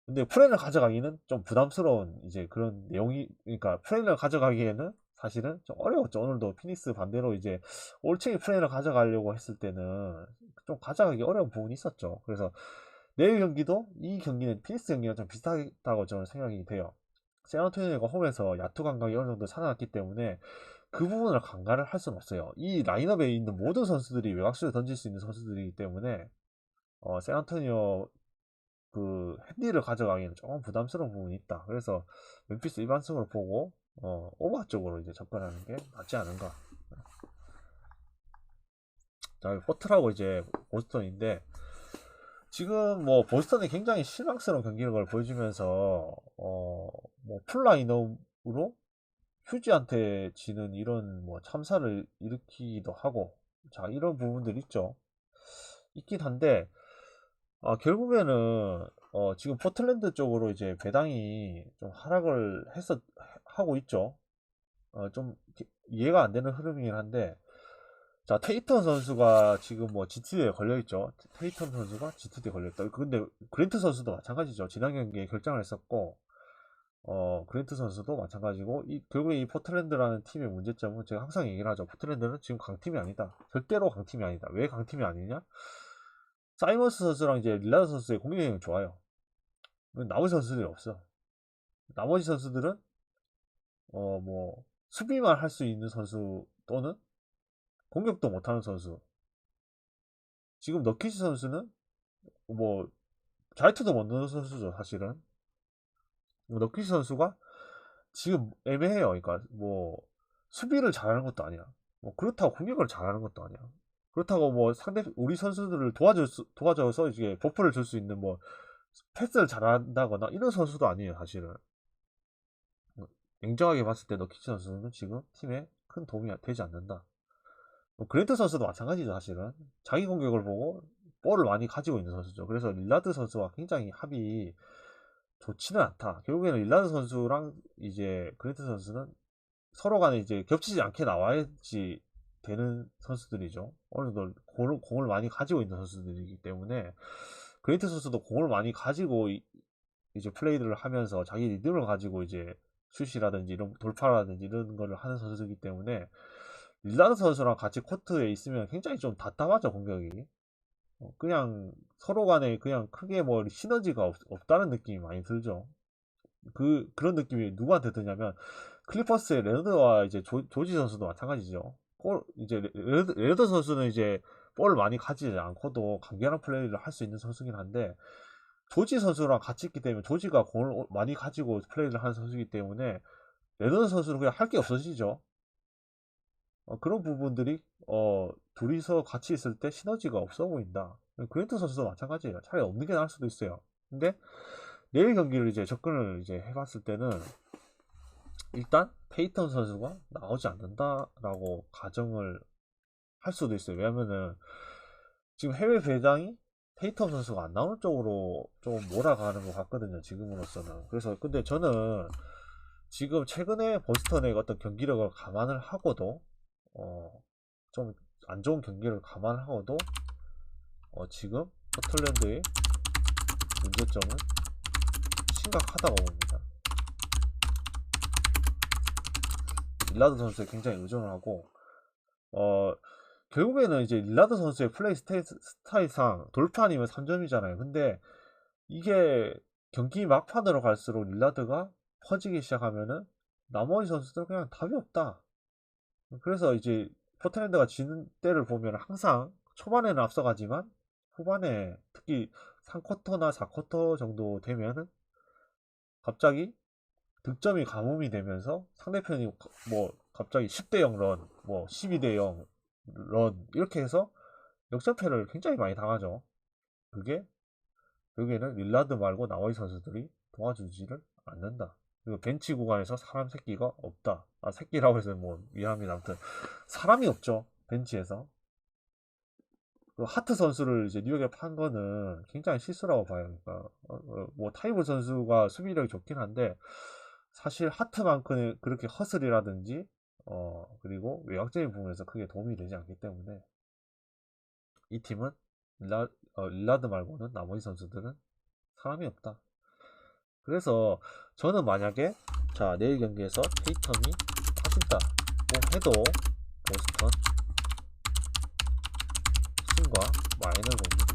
근데 프렌을 가져가기는 좀 부담스러운 이제 그런 내용이, 그러니까 프렌을 가져가기에는 사실은 좀 어려웠죠. 오늘도 피닉스 반대로 이제 올챙이 프렌을 가져가려고 했을 때는 좀 가져가기 어려운 부분이 있었죠. 그래서 내일 경기도 이 경기는 피닉스 경기랑 좀 비슷하다고 저는 생각이 돼요. 세안토니가 홈에서 야투 감각이 어느 정도 살아났기 때문에 그 부분을 간과를 할 수는 없어요. 이 라인업에 있는 모든 선수들이 외곽슛을 던질 수 있는 선수들이기 때문에 샌안토니오 그 핸디를 가져가기에는 조금 부담스러운 부분이 있다. 그래서 멤피스 일반승으로 보고 오버 쪽으로 이제 접근하는 게 맞지 않은가. 자, 포트라고 이제 보스턴인데, 지금 뭐 보스턴이 굉장히 실망스러운 경기력을 보여주면서 뭐 풀라인업으로 휴지한테 지는 이런 뭐 참사를 일으키기도 하고, 자, 이런 부분들이 있긴 한데, 결국에는 지금 포틀랜드 쪽으로 이제 배당이 좀 하락을 하고 있죠. 좀 이해가 안 되는 흐름이긴 한데, 자, 테이턴 선수가 지금 뭐 GTD에 걸려있죠. 테이턴 선수가 GTD에 걸려있다. 근데 그랜트 선수도 마찬가지죠. 지난 경기에 결정을 했었고, 그랜트 선수도 마찬가지고, 결국에 이 포틀랜드라는 팀의 문제점은 제가 항상 얘기를 하죠. 포틀랜드는 지금 강팀이 아니다. 절대로 강팀이 아니다. 왜 강팀이 아니냐? 사이먼스 선수랑 이제 릴라드 선수의 공격력이 좋아요. 나머지 선수들이 없어. 나머지 선수들은 뭐 수비만 할 수 있는 선수 또는 공격도 못하는 선수. 지금 너키시 선수는 뭐 자이트도 못 넣는 선수죠, 사실은. 너키시 선수가 지금 애매해요. 그러니까 뭐 수비를 잘하는 것도 아니야. 뭐 그렇다고 공격을 잘하는 것도 아니야. 그렇다고 뭐 우리 선수들을 도와줘서 이제 버프를 줄 수 있는 뭐 패스를 잘한다거나 이런 선수도 아니에요, 사실은. 냉정하게 봤을 때 너키치 선수는 지금 팀에 큰 도움이 되지 않는다. 그랜트 선수도 마찬가지죠, 사실은. 자기 공격을 보고 볼을 많이 가지고 있는 선수죠. 그래서 릴라드 선수와 굉장히 합이 좋지는 않다. 결국에는 릴라드 선수랑 이제 그랜트 선수는 서로 간에 이제 겹치지 않게 나와야지 되는 선수들이죠. 어느 정도 공을 많이 가지고 있는 선수들이기 때문에 그랜트 선수도 공을 많이 가지고 이제 플레이들을 하면서 자기 리듬을 가지고 이제 슛이라든지 이런 돌파라든지 이런 거를 하는 선수이기 때문에 릴라드 선수랑 같이 코트에 있으면 굉장히 좀 답답하죠, 공격이. 그냥 서로 간에 그냥 크게 뭐 시너지가 없다는 느낌이 많이 들죠. 그런 느낌이 누구한테 드냐면 클리퍼스의 레너드와 이제 조지 선수도 마찬가지죠. 이제 레너드 선수는 이제 볼을 많이 가지지 않고도 간결한 플레이를 할 수 있는 선수긴 한데, 조지 선수랑 같이 있기 때문에 조지가 공을 많이 가지고 플레이를 하는 선수이기 때문에 레너드 선수는 그냥 할 게 없어지죠. 그런 부분들이 둘이서 같이 있을 때 시너지가 없어 보인다. 그랜트 선수도 마찬가지예요. 차라리 없는 게 나을 수도 있어요. 근데 내일 경기를 이제 접근을 이제 해봤을 때는 일단 테이턴 선수가 나오지 않는다라고 가정을 할 수도 있어요. 왜냐면은 지금 해외 배당이 테이텀 선수가 안 나오는 쪽으로 좀 몰아가는 것 같거든요, 지금으로서는. 그래서 근데 저는 지금 최근에 보스턴의 어떤 경기력을 감안을 하고도 좀 안 좋은 경기를 감안하고도 지금 포틀랜드의 문제점은 심각하다고 봅니다. 릴라드 선수에 굉장히 의존을 하고 결국에는 이제 릴라드 선수의 플레이 스타일상 돌파 아니면 3점이잖아요. 근데 이게 경기 막판으로 갈수록 릴라드가 퍼지기 시작하면은 나머지 선수들 그냥 답이 없다. 그래서 이제 포틀랜드가 지는 때를 보면 항상 초반에는 앞서가지만 후반에 특히 3쿼터나 4쿼터 정도 되면은 갑자기 득점이 가뭄이 되면서 상대편이 뭐 갑자기 10대 0 런, 뭐 12대 0 런 이렇게 해서 역전패를 굉장히 많이 당하죠. 그게 결국에는 릴라드 말고 나머지 선수들이 도와주지를 않는다. 그리고 벤치 구간에서 사람 새끼가 없다. 아, 새끼라고 해서 뭐 미안합니다. 아무튼 사람이 없죠. 벤치에서. 그 하트 선수를 이제 뉴욕에 판 거는 굉장히 실수라고 봐요. 그러니까 뭐 타이브 선수가 수비력이 좋긴 한데 사실 하트만큼 그렇게 허슬이라든지 그리고 외곽적인 부분에서 크게 도움이 되지 않기 때문에 이 팀은 릴라드 말고는 나머지 선수들은 사람이 없다. 그래서 저는 만약에 자 내일 경기에서 테이텀이 빠진다고 해도 보스턴 승과 마인을 봅니다.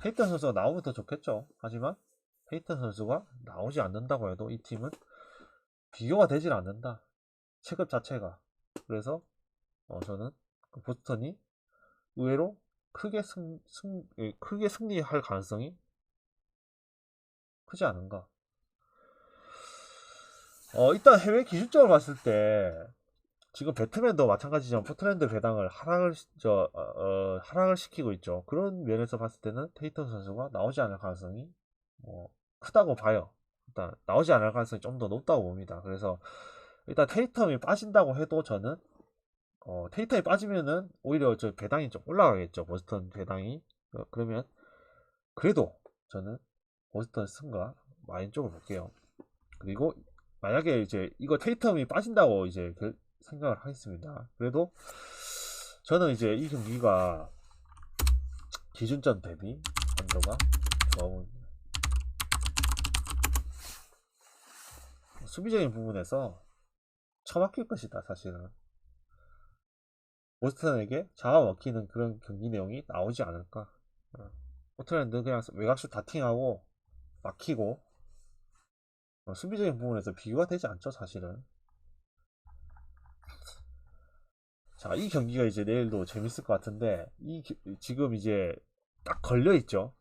테이턴 선수가 나오면 더 좋겠죠. 하지만 테이턴 선수가 나오지 않는다고 해도 이 팀은 비교가 되질 않는다. 체급 자체가. 그래서 저는 그 보스턴이 의외로 크게 승리할 가능성이 크지 않은가. 일단 해외 기준적으로 봤을 때 지금 배트맨도 마찬가지지만 포틀랜드 배당을 하락을 시키고 있죠. 그런 면에서 봤을 때는 테이턴 선수가 나오지 않을 가능성이 크다고 봐요. 일단 나오지 않을 가능성이 좀 더 높다고 봅니다. 그래서 일단 테이텀이 빠진다고 해도 저는 테이텀이 빠지면은 오히려 저 배당이 좀 올라가겠죠. 보스턴 배당이. 그러면 그래도 저는 보스턴 승과 마인 쪽을 볼게요. 그리고 만약에 이제 이거 테이텀이 빠진다고 이제 생각을 하겠습니다. 그래도 저는 이제 이 경기가 기준점 대비 안도가 좋아 보입니다. 수비적인 부분에서 처박힐 것이다. 사실은 보스턴에게 잡아먹히는 그런 경기 내용이 나오지 않을까. 포틀랜드 그냥 외곽슛 다팅하고 막히고 수비적인 부분에서 비교가 되지 않죠. 사실은. 자, 이 경기가 이제 내일도 재밌을 것 같은데 지금 이제 딱 걸려 있죠.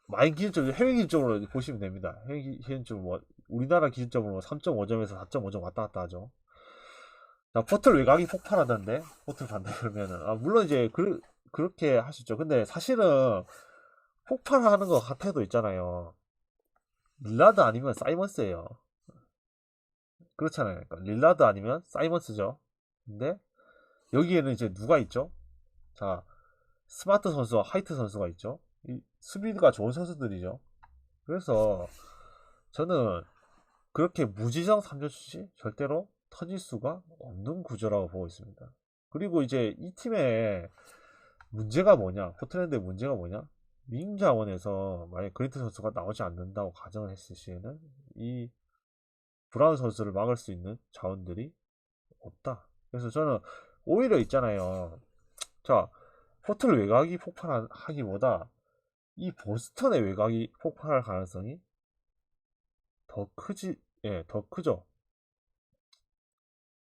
마인 기준적으로 해외 기준적으로 보시면 됩니다. 해외 기준적으로 뭐 우리나라 기준점으로 3.5점에서 4.5점 왔다 갔다 하죠. 자, 포털 외곽이 폭발하던데 포털 반대 그러면은 물론 이제 그렇게 할 수 있죠. 근데 사실은 폭발하는 것 같아도 있잖아요. 릴라드 아니면 사이먼스예요. 그렇잖아요. 그러니까 릴라드 아니면 사이먼스죠. 근데 여기에는 이제 누가 있죠? 자, 스마트 선수와 하이트 선수가 있죠. 이 수비가 좋은 선수들이죠. 그래서 저는 그렇게 무지성 3점슛이 절대로 터질 수가 없는 구조라고 보고 있습니다. 그리고 이제 이 팀의 문제가 뭐냐? 포틀랜드의 문제가 뭐냐? 윙 자원에서 만약 그린트 선수가 나오지 않는다고 가정을 했을 시에는 이 브라운 선수를 막을 수 있는 자원들이 없다. 그래서 저는 오히려 있잖아요. 자, 포틀 외곽이 폭발하기보다 이 보스턴의 외곽이 폭발할 가능성이 더 크죠.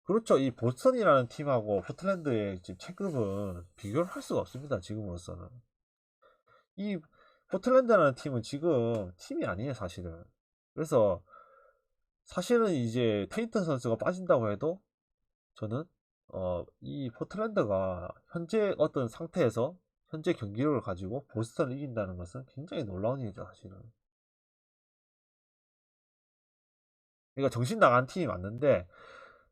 그렇죠. 이 보스턴이라는 팀하고 포틀랜드의 지금 체급은 비교를 할 수가 없습니다. 지금으로서는. 이 포틀랜드라는 팀은 지금 팀이 아니에요, 사실은. 그래서 사실은 이제 테이턴 선수가 빠진다고 해도 저는 이 포틀랜드가 현재 어떤 상태에서 현재 경기력을 가지고 보스턴을 이긴다는 것은 굉장히 놀라운 일이죠, 사실은. 그러니까 정신 나간 팀이 맞는데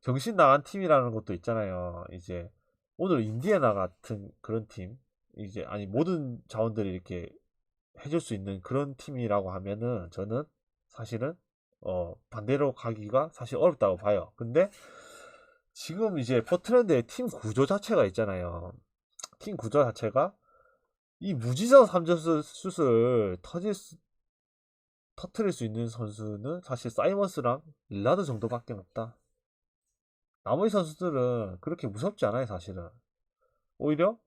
정신 나간 팀이라는 것도 있잖아요. 이제 오늘 인디애나 같은 그런 팀, 이제 아니 모든 자원들이 이렇게 해줄 수 있는 그런 팀이라고 하면은 저는 사실은 반대로 가기가 사실 어렵다고 봐요. 근데 지금 이제 포트랜드의 팀 구조 자체가 있잖아요. 팀 구조 자체가 이 무지성 3점 슛을 터트릴 수 있는 선수는 사실 사이먼스랑 릴라드 정도밖에 없다. 나머지 선수들은 그렇게 무섭지 않아요, 사실은. 오히려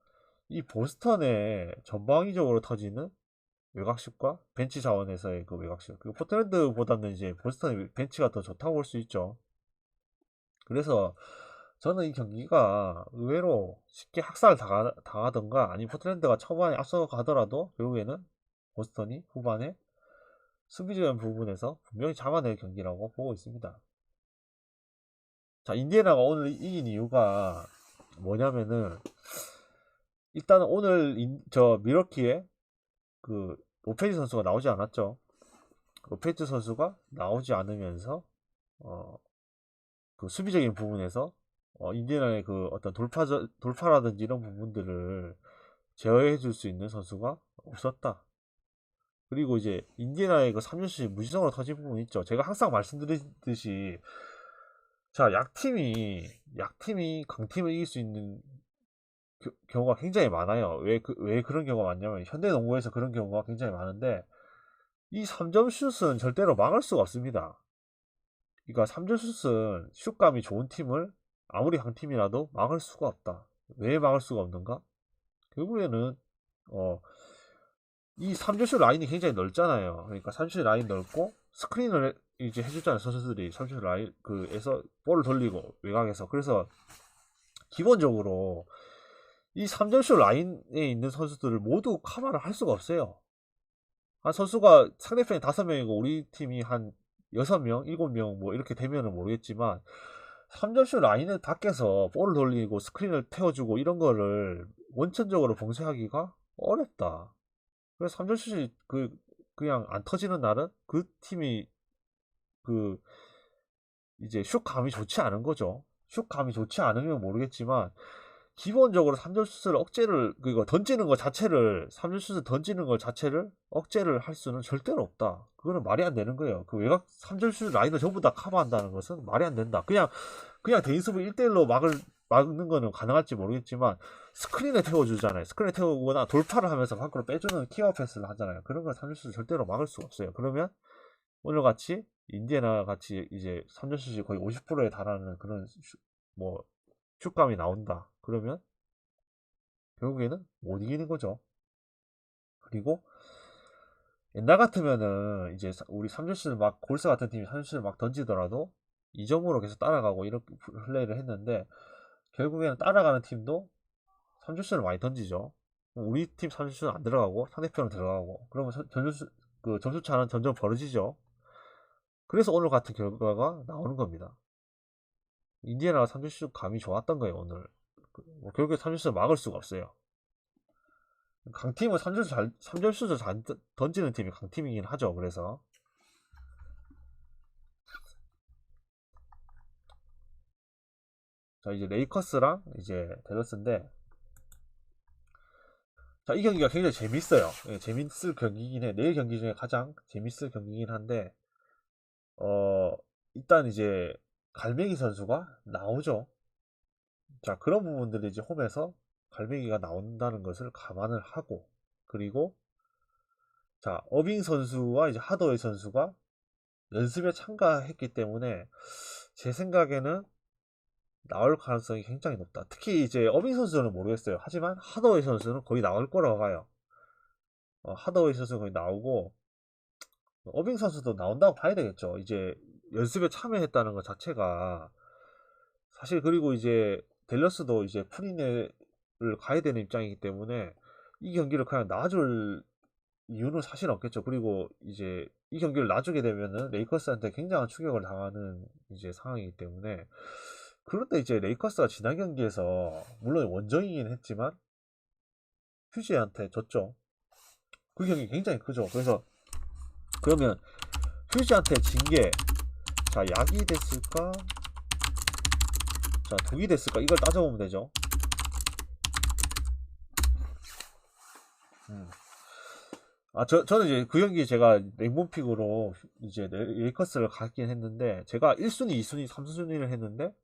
이 보스턴의 전방위적으로 터지는 외곽슛과 벤치 자원에서의 그 외곽슛. 그 포트랜드보다는 이제 보스턴의 벤치가 더 좋다고 볼 수 있죠. 그래서 저는 이 경기가 의외로 쉽게 학살 당하던가 아니면 포트랜드가 초반에 앞서가더라도 결국에는 보스턴이 후반에 수비적인 부분에서 분명히 잡아낼 경기라고 보고 있습니다. 자, 인디애나가 오늘 이긴 이유가 뭐냐면은 일단은 오늘 저 미러키에 그 로페즈 선수가 나오지 않았죠. 로페즈 선수가 나오지 않으면서 그 수비적인 부분에서 인디애나의 그 어떤 돌파라든지 이런 부분들을 제어해 줄 수 있는 선수가 없었다. 그리고 이제 인디애나의 그 3점슛이 무지성으로 터진 부분이 있죠. 제가 항상 말씀드리듯이 자, 약팀이 강팀을 이길 수 있는 경우가 굉장히 많아요. 왜 그런 경우가 많냐면 현대 농구에서 그런 경우가 굉장히 많은데 이 3점 슛은 절대로 막을 수가 없습니다. 그러니까 3점 슛은 슛감이 좋은 팀을 아무리 강팀이라도 막을 수가 없다. 왜 막을 수가 없는가? 결국에는 이 3점 슛 라인이 굉장히 넓잖아요. 그러니까 3점 슛 라인 넓고 스크린을 이제 해주잖아요. 선수들이 3점 슛 라인 그에서 볼을 돌리고 외곽에서. 그래서 기본적으로 이 3점슛 라인에 있는 선수들을 모두 커버를 할 수가 없어요. 한 선수가 상대편이 5명이고 우리 팀이 한 6명, 7명 뭐 이렇게 되면은 모르겠지만 3점슛 라인을 밖에서 볼을 돌리고 스크린을 태워주고 이런 거를 원천적으로 봉쇄하기가 어렵다. 그래서 3점슛이 그냥 안 터지는 날은 그 팀이 그 이제 슛감이 좋지 않은 거죠. 슛감이 좋지 않으면 모르겠지만 기본적으로 3점슛을 억제를 그거 던지는 것 자체를 3점슛을 던지는 것 자체를 억제를 할 수는 절대로 없다. 그거는 말이 안 되는 거예요. 그 외곽 3점슛 라인을 전부 다 커버한다는 것은 말이 안 된다. 그냥 대인 수비 1대1로 막는 거는 가능할지 모르겠지만 스크린에 태워주잖아요. 스크린에 태우거나 돌파를 하면서 밖으로 빼주는 킥아웃 패스를 하잖아요. 그런 걸 3점슛을 절대로 막을 수가 없어요. 그러면 오늘 같이 인디애나 같이 이제 3점슛이 거의 50%에 달하는 그런 뭐 슛감이 나온다. 그러면 결국에는 못 이기는 거죠. 그리고 옛날 같으면은 이제 우리 3점슛을 막 골스 같은 팀이 3점슛을 막 던지더라도 2점으로 계속 따라가고 이렇게 플레이를 했는데 결국에는 따라가는 팀도 3점슛을 많이 던지죠. 우리 팀 3점슛은 안 들어가고 상대편은 들어가고 그러면 점수 차는 점점 벌어지죠. 그래서 오늘 같은 결과가 나오는 겁니다. 인디애나가 3점슛 감이 좋았던 거예요. 오늘 결국에 3점슛을 막을 수가 없어요. 강팀은 3점슛을 잘 던지는 팀이 강팀이긴 하죠. 그래서 자, 이제 레이커스랑 이제 댈러스인데 자, 이 경기가 굉장히 재밌어요. 예, 재밌을 경기이긴 해. 내일 경기 중에 가장 재밌을 경기이긴 한데 일단 이제 갈매기 선수가 나오죠. 자, 그런 부분들이 이제 홈에서 갈매기가 나온다는 것을 감안을 하고 그리고 자, 어빙 선수와 이제 하더웨이 선수가 연습에 참가했기 때문에 제 생각에는 나올 가능성이 굉장히 높다. 특히 이제 어빙 선수는 모르겠어요. 하지만 하더웨이 선수는 거의 나올 거라고 봐요. 하더웨이 선수는 거의 나오고 어빙 선수도 나온다고 봐야 되겠죠. 이제 연습에 참여했다는 것 자체가 사실 그리고 이제 댈러스도 이제 프리네를 가야 되는 입장이기 때문에 이 경기를 그냥 놔줄 이유는 사실 없겠죠. 그리고 이제 이 경기를 놔주게 되면은 레이커스한테 굉장한 추격을 당하는 이제 상황이기 때문에 그런데 이제 레이커스가 지난 경기에서 물론 원정이긴 했지만 휴지한테 졌죠. 그 경기 굉장히 크죠. 그래서 그러면 휴지한테 진 게 자, 약이 됐을까? 자, 독이 됐을까? 이걸 따져보면 되죠. 음. 저는 이제 그 경기 제가 냉본픽으로 이제 레이커스를 갔긴 했는데, 제가 1순위, 2순위, 3순위를 했는데,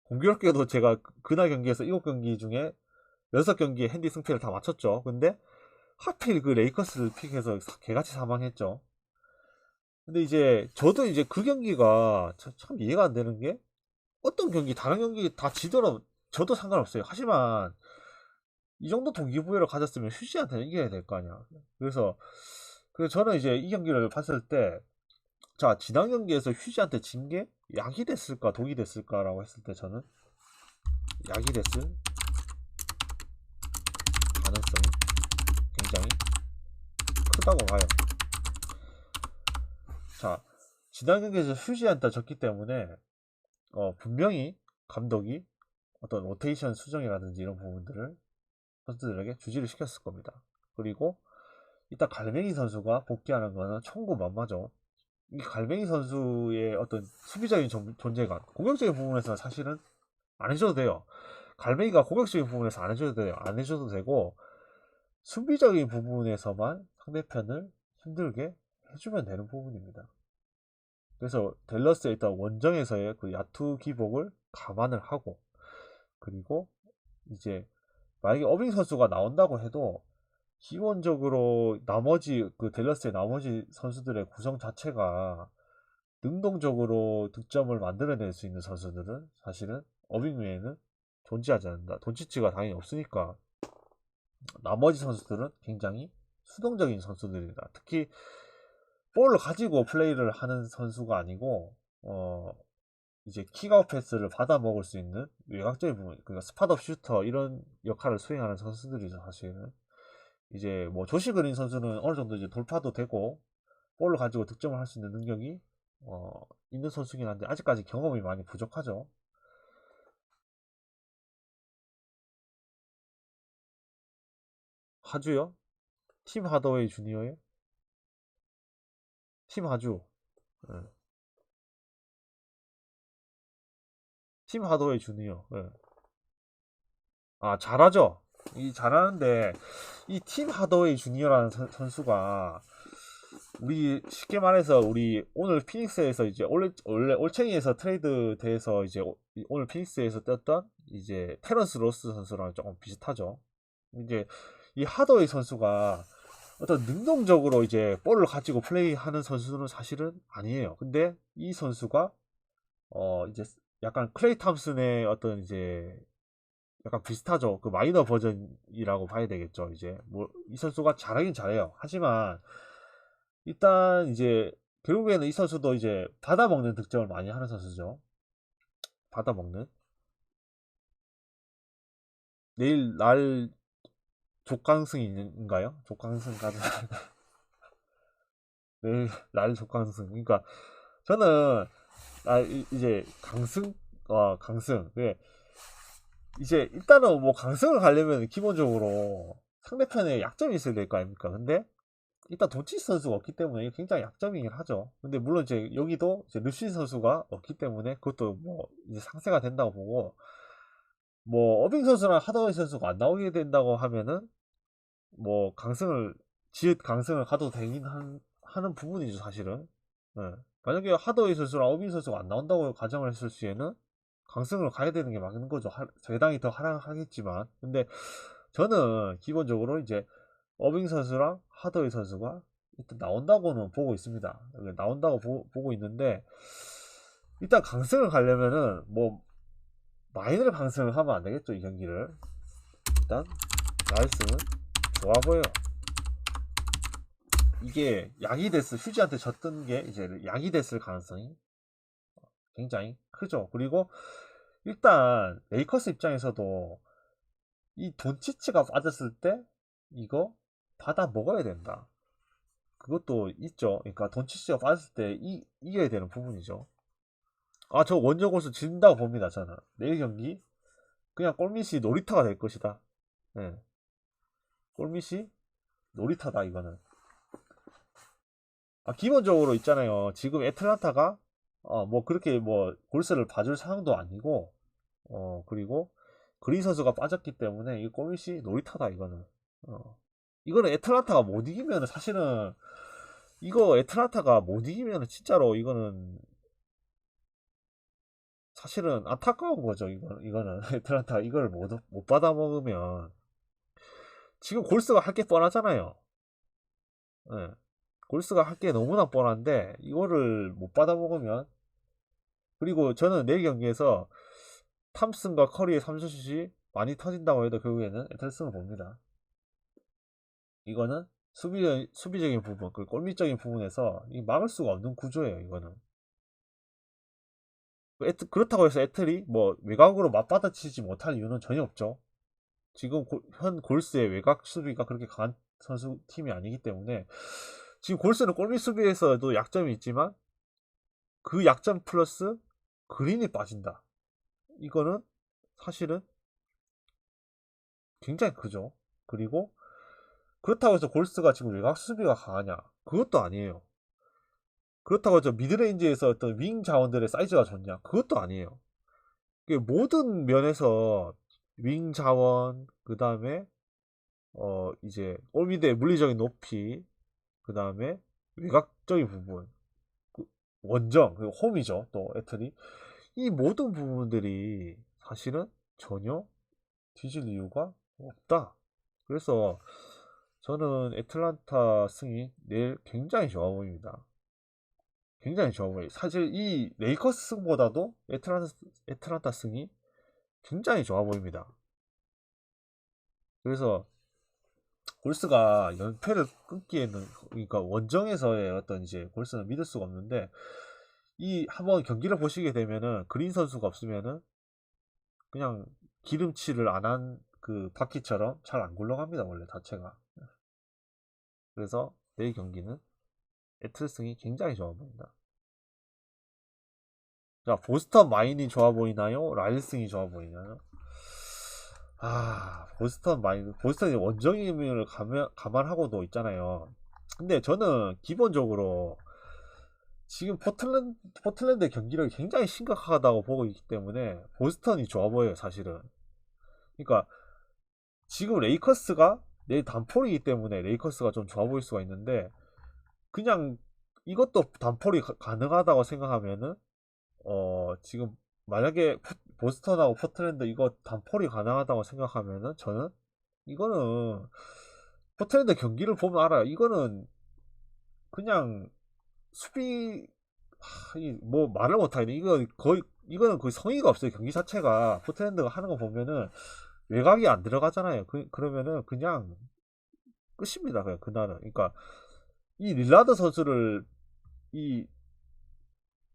공교롭게도 제가 그날 경기에서 7경기 중에 6경기에 핸디 승패를 다 맞췄죠. 근데 하필 그 레이커스를 픽해서 개같이 사망했죠. 근데 이제 저도 이제 그 경기가 참 이해가 안 되는 게, 어떤 경기 다른 경기 다 지더라도 저도 상관없어요. 하지만 이 정도 동기부여를 가졌으면 휴지한테 이겨야 될 거 아니야. 그래서 저는 이제 이 경기를 봤을 때, 자, 지난 경기에서 휴지한테 진 게 약이 됐을까 독이 됐을까라고 했을 때, 저는 약이 됐을 가능성이 굉장히 크다고 봐요. 자, 지난 경기에서 휴지한테 졌기 때문에 분명히 감독이 어떤 로테이션 수정이라든지 이런 부분들을 선수들에게 주지를 시켰을 겁니다. 그리고 이따 갈맹이 선수가 복귀하는 거는 천구만마죠. 이 갈맹이 선수의 어떤 수비적인 존재감, 공격적인 부분에서 사실은 안 해줘도 돼요. 갈맹이가 공격적인 부분에서 안 해줘도 돼요. 안 해줘도 되고, 수비적인 부분에서만 상대편을 힘들게 해주면 되는 부분입니다. 그래서 댈러스에 있던 원정에서의 그 야투 기복을 감안을 하고, 그리고 이제 만약에 어빙 선수가 나온다고 해도 기본적으로 나머지 그 댈러스의 나머지 선수들의 구성 자체가 능동적으로 득점을 만들어낼 수 있는 선수들은 사실은 어빙 외에는 존재하지 않는다. 돈치치가 당연히 없으니까 나머지 선수들은 굉장히 수동적인 선수들이다. 특히 볼을 가지고 플레이를 하는 선수가 아니고 이제 킥아웃 패스를 받아 먹을 수 있는 외곽적인 부분, 그러니까 스팟업 슈터 이런 역할을 수행하는 선수들이죠. 사실은 이제 뭐 조시 그린 선수는 어느 정도 이제 돌파도 되고 볼을 가지고 득점을 할 수 있는 능력이 있는 선수긴 한데 아직까지 경험이 많이 부족하죠. 하주요? 팀 하더웨이 주니어요? 팀 하주. 예. 팀 하더웨이 주니어. 예. 아, 잘하죠. 이 잘하는데 이 팀 하더웨이 주니어라는 선수가 우리 쉽게 말해서 우리 오늘 피닉스에서 이제 원래 올챙이에서 트레이드 돼서 이제 오늘 피닉스에서 떴던 이제 테런스 로스 선수랑 조금 비슷하죠. 이제 이 하더웨이 선수가 어떤 능동적으로 이제 볼을 가지고 플레이하는 선수는 사실은 아니에요. 근데 이 선수가 이제 약간 클레이 탐슨의 어떤 이제 약간 비슷하죠. 그 마이너 버전이라고 봐야 되겠죠. 이제 뭐 이 선수가 잘하긴 잘해요. 하지만 일단 이제 결국에는 이 선수도 이제 받아먹는 득점을 많이 하는 선수죠. 받아먹는. 내일 날 족강승인가요? 족강승 가는 내일 날 족강승. 그러니까 저는 이제 강승 강승. 네. 이제 일단은 뭐 강승을 가려면 기본적으로 상대편에 약점이 있어야 될 거 아닙니까? 근데 일단 돈치스 선수가 없기 때문에 굉장히 약점이긴 하죠. 근데 물론 이제 여기도 이제 르신 선수가 없기 때문에 그것도 뭐 이제 상세가 된다고 보고, 뭐 어빙 선수랑 하더웨이 선수가 안 나오게 된다고 하면은 뭐 지읒 강승을 가도 되긴 하는 부분이죠, 사실은. 예. 만약에 하더웨이 선수랑 어빙 선수가 안 나온다고 가정을 했을 시에는 강승을 가야 되는 게 맞는 거죠. 대당이 더 하락하겠지만. 근데 저는 기본적으로 이제 어빙 선수랑 하더웨이 선수가 일단 나온다고는 보고 있습니다. 나온다고 보고 있는데, 일단 강승을 가려면은 뭐 마이너 강승을 하면 안 되겠죠, 이 경기를. 일단 나이스는 좋아 보여요. 이게 약이 됐을 휴지한테 졌던 게 이제 약이 됐을 가능성이 굉장히 크죠. 그리고 일단 레이커스 입장에서도 이 돈치치가 빠졌을 때 이거 받아 먹어야 된다. 그것도 있죠. 그러니까 돈치치가 빠졌을 때 이겨야 되는 부분이죠. 저 원정 골수 진다고 봅니다. 저는 내일 경기 그냥 골밑이 놀이터가 될 것이다. 네. 골밑이 놀이터다 이거는. 기본적으로 있잖아요. 지금 애틀란타가 뭐 그렇게 뭐 골스를 봐줄 상황도 아니고, 그리고 그린 선수가 빠졌기 때문에 이 골밑이 놀이터다 이거는. 이거는 애틀란타가 못 이기면 사실은 이거 애틀란타가 못 이기면 진짜로 이거는 사실은 안타까운 거죠. 이거는 애틀란타 이걸 못 받아 먹으면 지금 골스가 할 게 뻔하잖아요. 예. 골스가 할 게 너무나 뻔한데 이거를 못 받아 먹으면 그리고 저는 내일 경기에서 탐슨과 커리의 3점슛이 많이 터진다고 해도 결국에는 애틀슨을 봅니다. 이거는 수비적인 부분, 그 골밑적인 부분에서 막을 수가 없는 구조예요. 이거는 그렇다고 해서 애틀이 뭐 외곽으로 맞받아치지 못할 이유는 전혀 없죠. 지금 현 골스의 외곽 수비가 그렇게 강한 선수 팀이 아니기 때문에 지금 골스는 골밑 수비에서도 약점이 있지만 그 약점 플러스 그린이 빠진다. 이거는 사실은 굉장히 크죠. 그리고 그렇다고 해서 골스가 지금 외곽 수비가 강하냐? 그것도 아니에요. 그렇다고 해서 미드레인지에서 어떤 윙 자원들의 사이즈가 좋냐? 그것도 아니에요. 모든 면에서 윙 자원, 그 다음에 이제 골미드의 물리적인 높이, 그 다음에 외곽적인 부분, 원정, 그리고 홈이죠. 또 애틀이 이 모든 부분들이 사실은 전혀 뒤질 이유가 없다. 그래서 저는 애틀란타 승이 내일 굉장히 좋아 보입니다. 굉장히 좋아 보여요. 사실 이 레이커스 승보다도 애틀란타 승이 굉장히 좋아 보입니다. 그래서 골스가 연패를 끊기에는 그러니까 원정에서의 어떤 이제 골스는 믿을 수가 없는데 이 한번 경기를 보시게 되면은 그린 선수가 없으면은 그냥 기름칠을 안 한 그 바퀴처럼 잘 안 굴러갑니다 원래 자체가. 그래서 내일 경기는 애틀승이 굉장히 좋아 보인다. 자, 보스턴 마인이 좋아 보이나요? 라일승이 좋아 보이나요? 보스턴이 원정임을 감안하고도 있잖아요. 근데 저는 기본적으로 지금 포틀랜드 경기력이 굉장히 심각하다고 보고 있기 때문에 보스턴이 좋아 보여요, 사실은. 그러니까 지금 레이커스가 내일 단폴이기 때문에 레이커스가 좀 좋아 보일 수가 있는데 그냥 이것도 단폴이 가능하다고 생각하면은 지금 만약에 보스턴하고 포틀랜드 이거 단폴이 가능하다고 생각하면은 저는 이거는 포틀랜드 경기를 보면 알아요. 이거는 그냥 수비 뭐 말을 못하겠네. 이거는 거의 성의가 없어요. 경기 자체가 포틀랜드가 하는 거 보면은 외곽이 안 들어가잖아요. 그러면은 그냥 끝입니다. 그냥 그날은. 그러니까 이 릴라드 선수를 이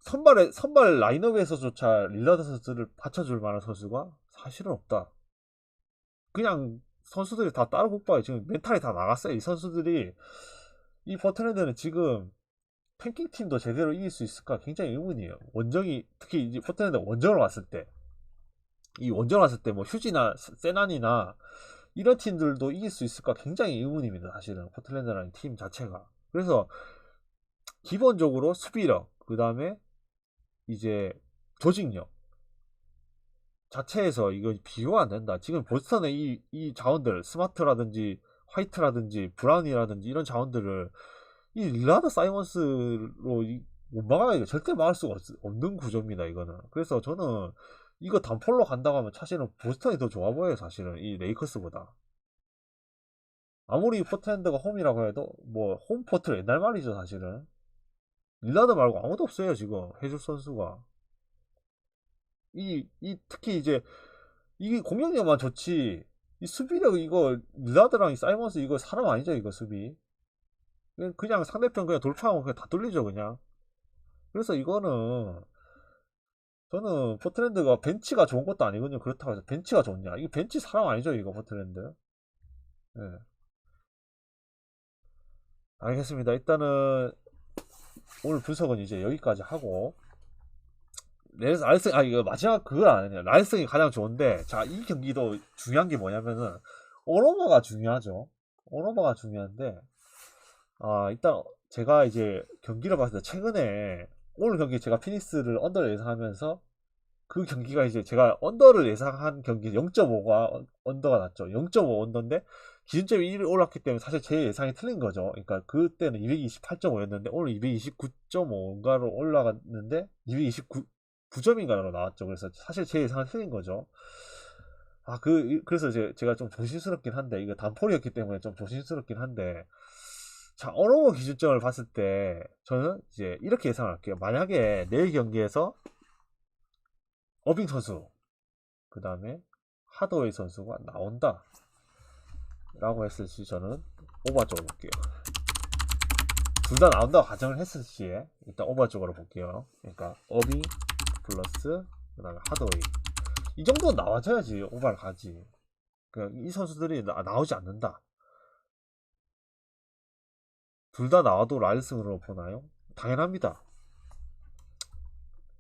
선발 라인업에서조차 릴라드 선수를 받쳐줄 만한 선수가 사실은 없다. 그냥 선수들이 다 따로 못 봐요. 지금 멘탈이 다 나갔어요. 이 선수들이 이 포틀랜드는 지금 탱킹 팀도 제대로 이길 수 있을까 굉장히 의문이에요. 원정이 특히 이제 포틀랜드 원정을 왔을 때 이 원정 왔을 때 뭐 휴지나 세난이나 이런 팀들도 이길 수 있을까 굉장히 의문입니다. 사실은 포틀랜드라는 팀 자체가. 그래서 기본적으로 수비력, 그 다음에 이제 조직력 자체에서 이거 비교가 안 된다. 지금 보스턴의 이 자원들, 스마트라든지 화이트라든지 브라운이라든지 이런 자원들을 이 릴라드 사이먼스로 못 막아요. 절대 막을 수가 없는 구조입니다. 이거는. 그래서 저는 이거 단폴로 간다고 하면 사실은 보스턴이 더 좋아 보여요. 사실은 이 레이커스보다. 아무리 포트랜드가 홈이라고 해도 뭐 홈포트 옛날 말이죠. 사실은. 릴라드 말고 아무도 없어요. 지금 해줄 선수가. 특히 이제 이게 공격력만 좋지 이 수비력 이거 릴라드랑 이 사이먼스 이거 사람 아니죠. 이거 수비. 그냥 상대편 그냥 돌파하고 그냥 다 뚫리죠. 그냥. 그래서 이거는 저는 포트랜드가 벤치가 좋은 것도 아니거든요. 그렇다고 해서 벤치가 좋냐? 이게 벤치 사람 아니죠, 이거 포트랜드. 네. 알겠습니다. 일단은 오늘 분석은 이제 여기까지 하고 라이슨 이거 마지막 그걸 안 했네요. 라이슨이 가장 좋은데 자, 이 경기도 중요한 게 뭐냐면은 오너버가 중요하죠. 오너버가 중요한데 일단 제가 이제 경기를 봤을 때 최근에 오늘 경기 제가 피닉스를 언더를 예상하면서 그 경기가 이제 제가 언더를 예상한 경기 0.5가 언더가 났죠. 0.5 언더인데 기준점이 1이 올랐기 때문에 사실 제 예상이 틀린 거죠. 그러니까 그때는 228.5였는데 오늘 229.5인가로 올라갔는데 229점인가로 나왔죠. 그래서 사실 제 예상은 틀린 거죠. 그래서 제가 좀 조심스럽긴 한데, 이거 단폴이었기 때문에 좀 조심스럽긴 한데, 자, 어느 기준점을 봤을 때, 저는 이제 이렇게 예상을 할게요. 만약에 내일 경기에서 어빙 선수, 그 다음에 하더웨이 선수가 나온다. 라고 했을 시 저는 오버 쪽으로 볼게요. 둘 다 나온다고 가정을 했을 시에, 일단 오버 쪽으로 볼게요. 그러니까, 어빙 플러스, 그 다음에 하더웨이. 이 정도는 나와줘야지 오버를 가지. 이 선수들이 나오지 않는다. 둘 다 나와도 라이승으로 보나요? 당연합니다.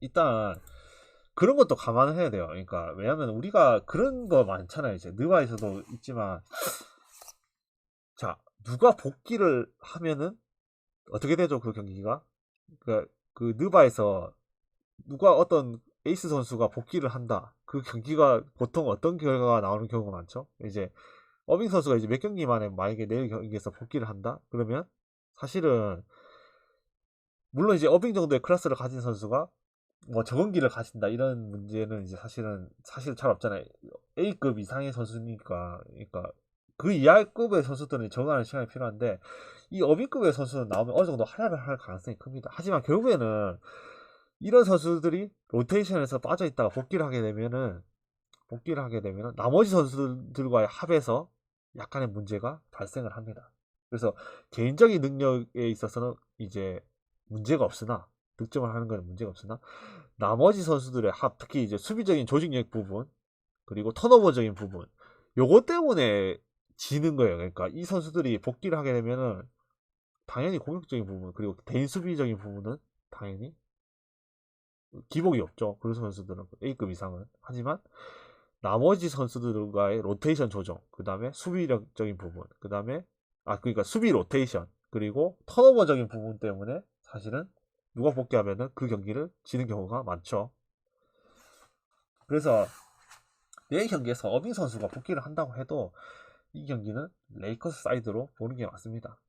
일단 그런 것도 감안을 해야 돼요. 그러니까 왜냐면 우리가 그런 거 많잖아요. 이제 느바에서도 있지만, 자, 누가 복귀를 하면은 어떻게 되죠? 그 경기가? 그 느바에서 누가 어떤 에이스 선수가 복귀를 한다. 그 경기가 보통 어떤 결과가 나오는 경우가 많죠? 이제 어빙 선수가 이제 몇 경기 만에 만약에 내일 경기에서 복귀를 한다? 그러면 사실은 물론 이제 어빙 정도의 클래스를 가진 선수가 뭐 적응기를 가진다 이런 문제는 이제 사실 잘 없잖아요. A급 이상의 선수니까. 그러니까 그 이하급의 선수들은 적응하는 시간이 필요한데, 이 어빙급의 선수는 나오면 어느 정도 활약을 할 가능성이 큽니다. 하지만 결국에는 이런 선수들이 로테이션에서 빠져 있다가 복귀를 하게 되면은 나머지 선수들과의 합에서 약간의 문제가 발생을 합니다. 그래서 개인적인 능력에 있어서는 이제 문제가 없으나, 득점을 하는 건 문제가 없으나, 나머지 선수들의 합, 특히 이제 수비적인 조직력 부분, 그리고 턴오버적인 부분, 요것 때문에 지는 거예요. 그러니까 이 선수들이 복귀를 하게 되면은 당연히 공격적인 부분, 그리고 대인 수비적인 부분은 당연히 기복이 없죠. 그런 선수들은 A급 이상은. 하지만 나머지 선수들과의 로테이션 조정, 그 다음에 수비력적인 부분, 그 다음에 그러니까 수비 로테이션, 그리고 턴오버적인 부분 때문에 사실은 누가 복귀하면은 그 경기를 지는 경우가 많죠. 그래서 내일 경기에서 어빙 선수가 복귀를 한다고 해도 이 경기는 레이커스 사이드로 보는 게 맞습니다.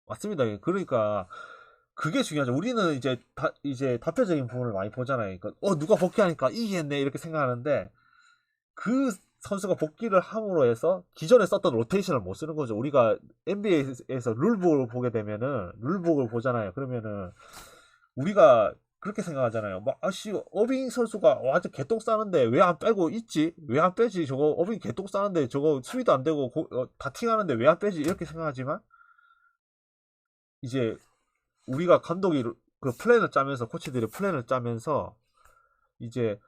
맞습니다. 그러니까 그게 중요하죠. 우리는 이제 다표적인 부분을 많이 보잖아요. 그러니까 누가 복귀하니까 이기겠네 이렇게 생각하는데, 그 선수가 복귀를 함으로 해서 기존에 썼던 로테이션을 못 쓰는 거죠. 우리가 NBA에서 룰북을 보게 되면은, 룰북을 보잖아요. 그러면은 우리가 그렇게 생각하잖아요. 막 어빙 선수가 완전 개똥 싸는데 왜 안 빼고 있지? 왜 안 빼지? 저거 어빙 개똥 싸는데 저거 수비도 안 되고 다팅하는데 왜 안 빼지? 이렇게 생각하지만, 이제 우리가 감독이 그 플랜을 짜면서, 코치들이 플랜을 짜면서 이제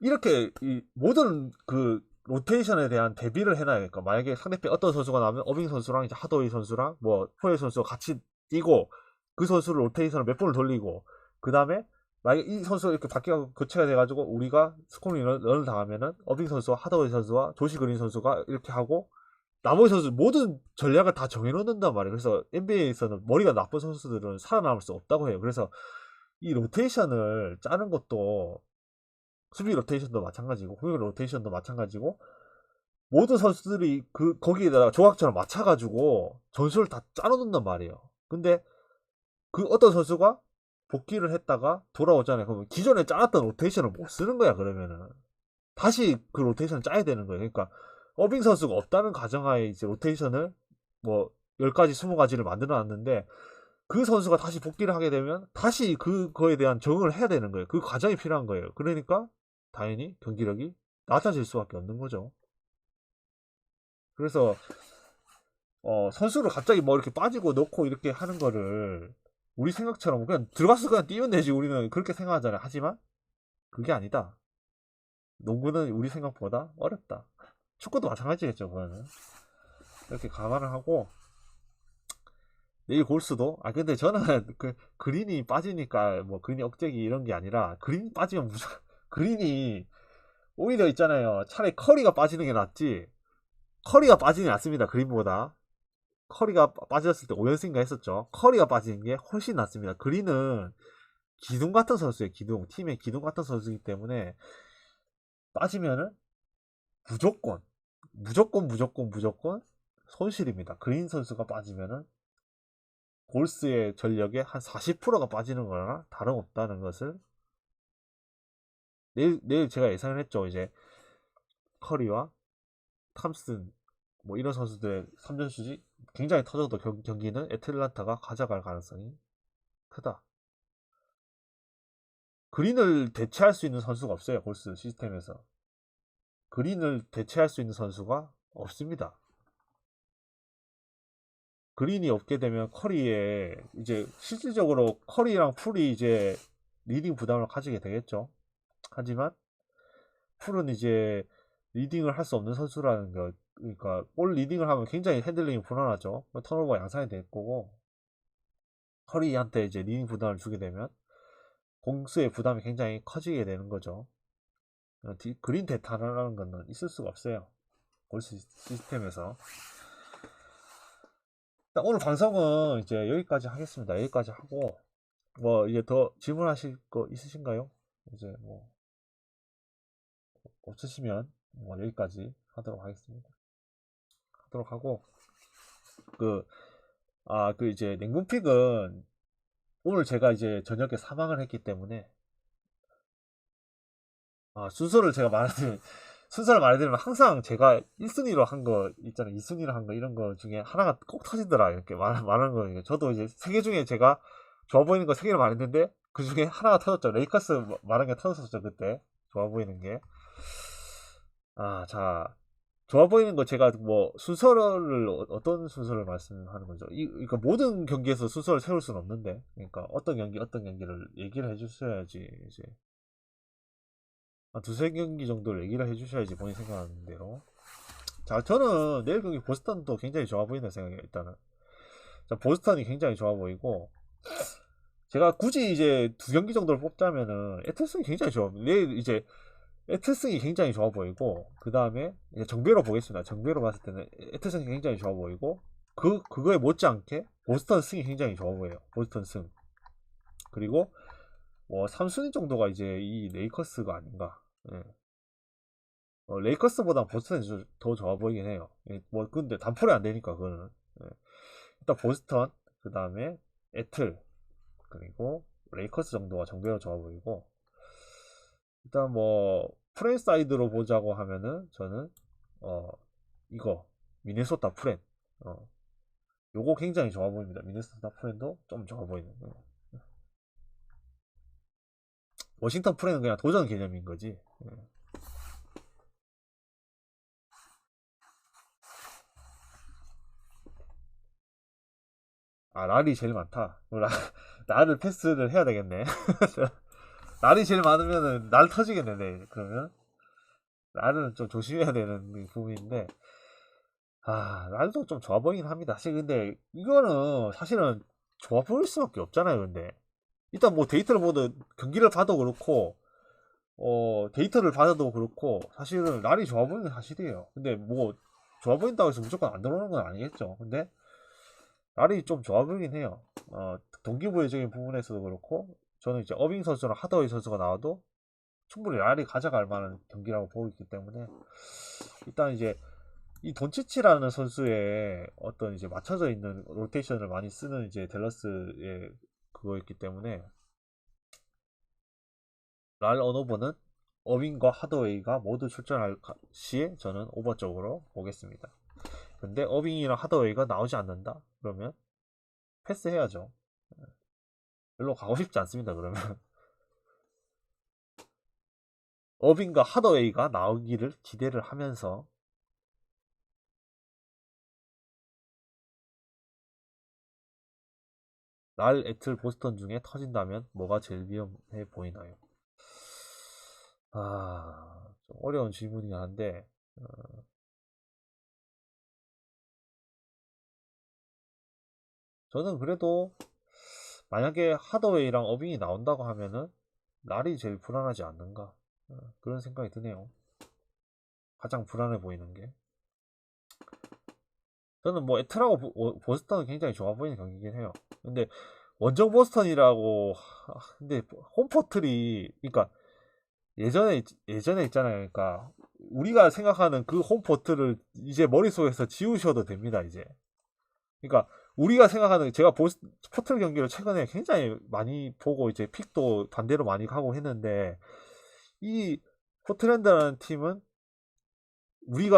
이렇게 이 모든 그 로테이션에 대한 대비를 해놔야겠까. 만약에 상대편 어떤 선수가 나오면 어빙 선수랑 이제 하더웨이 선수랑 뭐 포에 선수가 같이 뛰고, 그 선수를 로테이션을 몇 번을 돌리고, 그 다음에 만약에 이 선수가 이렇게 바뀌어 교체가 돼가지고 우리가 스코링 런을 당하면은 어빙 선수와 하더웨이 선수와 조시 그린 선수가 이렇게 하고, 나머지 선수 모든 전략을 다 정해놓는단 말이에요. 그래서 NBA에서는 머리가 나쁜 선수들은 살아남을 수 없다고 해요. 그래서 이 로테이션을 짜는 것도, 수비 로테이션도 마찬가지고 공격 로테이션도 마찬가지고, 모든 선수들이 거기에다가 조각처럼 맞춰가지고 전술을 다 짜놓는단 말이에요. 근데 그 어떤 선수가 복귀를 했다가 돌아오잖아요. 그러면 기존에 짜놨던 로테이션을 못 쓰는 거야. 그러면은 다시 그 로테이션을 짜야 되는 거예요. 그러니까 어빙 선수가 없다는 가정하에 이제 로테이션을 뭐 10가지 20가지를 만들어 놨는데, 그 선수가 다시 복귀를 하게 되면 다시 그거에 대한 적응을 해야 되는 거예요. 그 과정이 필요한 거예요. 그러니까 당연히 경기력이 낮아질 수밖에 없는 거죠. 그래서 선수를 갑자기 뭐 이렇게 빠지고 넣고 이렇게 하는 거를 우리 생각처럼 그냥 들어가서 그냥 뛰면 되지, 우리는 그렇게 생각하잖아요. 하지만 그게 아니다. 농구는 우리 생각보다 어렵다. 축구도 마찬가지겠죠. 그거는 이렇게 감안을 하고, 내일 골스도 근데 저는 그 그린이 빠지니까 뭐 그린이 억제기 이런 게 아니라, 그린이 빠지면 무슨 그린이 오히려 있잖아요. 차라리 커리가 빠지는 게 낫지. 커리가 빠지는 게 낫습니다. 그린보다. 커리가 빠졌을 때 5연승인가 했었죠. 커리가 빠지는 게 훨씬 낫습니다. 그린은 기둥 같은 선수예요. 팀의 기둥 같은 선수이기 때문에 빠지면은 무조건 손실입니다. 그린 선수가 빠지면은 골스의 전력의 한 40%가 빠지는 거나 다름없다는 것을 내일 제가 예상을 했죠. 이제 커리와 탐슨 뭐 이런 선수들의 3점슛이 굉장히 터져도 경기는 애틀란타가 가져갈 가능성이 크다. 그린을 대체할 수 있는 선수가 없어요. 골스 시스템에서. 그린을 대체할 수 있는 선수가 없습니다. 그린이 없게 되면 커리에 이제 실질적으로 커리랑 풀이 이제 리딩 부담을 가지게 되겠죠. 하지만 풀은 이제 리딩을 할 수 없는 선수라는 거, 그러니까 볼 리딩을 하면 굉장히 핸들링이 불안하죠. 턴오버가 양상이 될 거고 커리한테 이제 리딩 부담을 주게 되면 공수의 부담이 굉장히 커지게 되는 거죠. 그린 대타라는 거는 있을 수가 없어요. 골스 시스템에서. 오늘 방송은 이제 여기까지 하겠습니다. 여기까지 하고 뭐 이제 더 질문하실 거 있으신가요? 이제 뭐 없으시면 뭐 여기까지 하도록 하겠습니다. 하도록 하고 그 이제 냉동픽은 오늘 제가 이제 저녁에 사망을 했기 때문에 순서를 제가 순서를 말해드리면 항상 제가 1순위로 한 거 있잖아요. 2순위로 한 거 이런 거 중에 하나가 꼭 터지더라 이렇게 말하는 거예요. 저도 이제 3개 중에 제가 좋아 보이는 거 3개를 말했는데 그 중에 하나가 터졌죠. 레이커스 말한 게 터졌었죠. 그때 좋아 보이는 게. 자, 좋아 보이는 거 제가 뭐 순서를 어떤 순서를 말씀하는 거죠? 그러니까 모든 경기에서 순서를 세울 수는 없는데, 그러니까 어떤 경기를 얘기를 해주셔야지 이제 두세 경기 정도를 얘기를 해주셔야지 본인 생각하는 대로. 자, 저는 내일 경기 보스턴도 굉장히 좋아 보인다 생각해요. 일단은 자, 보스턴이 굉장히 좋아 보이고 제가 굳이 이제 두 경기 정도를 뽑자면은 에틀슨이 굉장히 좋아. 내일 이제 에틀슨이 굉장히 좋아 보이고 그 다음에 정배로 보겠습니다. 정배로 봤을 때는 에틀슨이 굉장히 좋아 보이고 그거에 못지않게 보스턴 승이 굉장히 좋아 보여요. 보스턴 승. 그리고 뭐 3순위 정도가 이제 이 레이커스가 아닌가. 예. 레이커스보다 보스턴이 더 좋아 보이긴 해요. 예, 뭐 근데 단풀이 안 되니까 그거는. 예. 일단 보스턴, 그 다음에 애틀, 그리고 레이커스 정도가 정배로 좋아 보이고 일단 뭐 프렌 사이드로 보자고 하면은 저는 이거 미네소타 프렌 요거 굉장히 좋아 보입니다. 미네소타 프렌도 좀 좋아 보이는 워싱턴 프렌은 그냥 도전 개념인 거지. 날이 제일 많다. 날을 패스를 해야 되겠네. 날이 제일 많으면은 날 터지겠네. 내일. 그러면 날은 좀 조심해야 되는 부분인데 날도 좀 좋아 보이긴 합니다. 사실 근데 이거는 사실은 좋아 보일 수밖에 없잖아요. 근데 일단 뭐 데이터를 보도 경기를 봐도 그렇고 데이터를 받아도 그렇고 사실은 날이 좋아 보이는 사실이에요. 근데 뭐 좋아 보인다고 해서 무조건 안 들어오는 건 아니겠죠. 근데 날이 좀 좋아 보이긴 해요. 동기부여적인 부분에서도 그렇고 저는 이제 어빙 선수랑 하더웨이 선수가 나와도 충분히 날이 가져갈 만한 경기라고 보고 있기 때문에 일단 이제 이 돈치치라는 선수의 어떤 이제 맞춰져 있는 로테이션을 많이 쓰는 이제 댈러스의 그거였기 때문에 랄 언오버는 어빙과 하더웨이가 모두 출전할 시에 저는 오버 쪽으로 보겠습니다. 근데 어빙이랑 하더웨이가 나오지 않는다? 그러면 패스해야죠. 별로 가고 싶지 않습니다. 그러면 어빙과 하더웨이가 나오기를 기대를 하면서 날 애틀 보스턴 중에 터진다면 뭐가 제일 위험해 보이나요? 좀 어려운 질문이긴 한데 저는 그래도 만약에 하더웨이랑 어빙이 나온다고 하면은 날이 제일 불안하지 않는가 그런 생각이 드네요. 가장 불안해 보이는 게 저는 뭐 애틀하고 보스턴은 굉장히 좋아 보이는 경기긴 해요. 근데 원정 보스턴이라고 근데 홈포틀이 그러니까 예전에 있잖아요. 그러니까 우리가 생각하는 그 홈포트를 이제 머릿속에서 지우셔도 됩니다, 이제. 그러니까 우리가 생각하는 제가 포틀 경기를 최근에 굉장히 많이 보고 이제 픽도 반대로 많이 가고 했는데 이 포틀랜드라는 팀은 우리가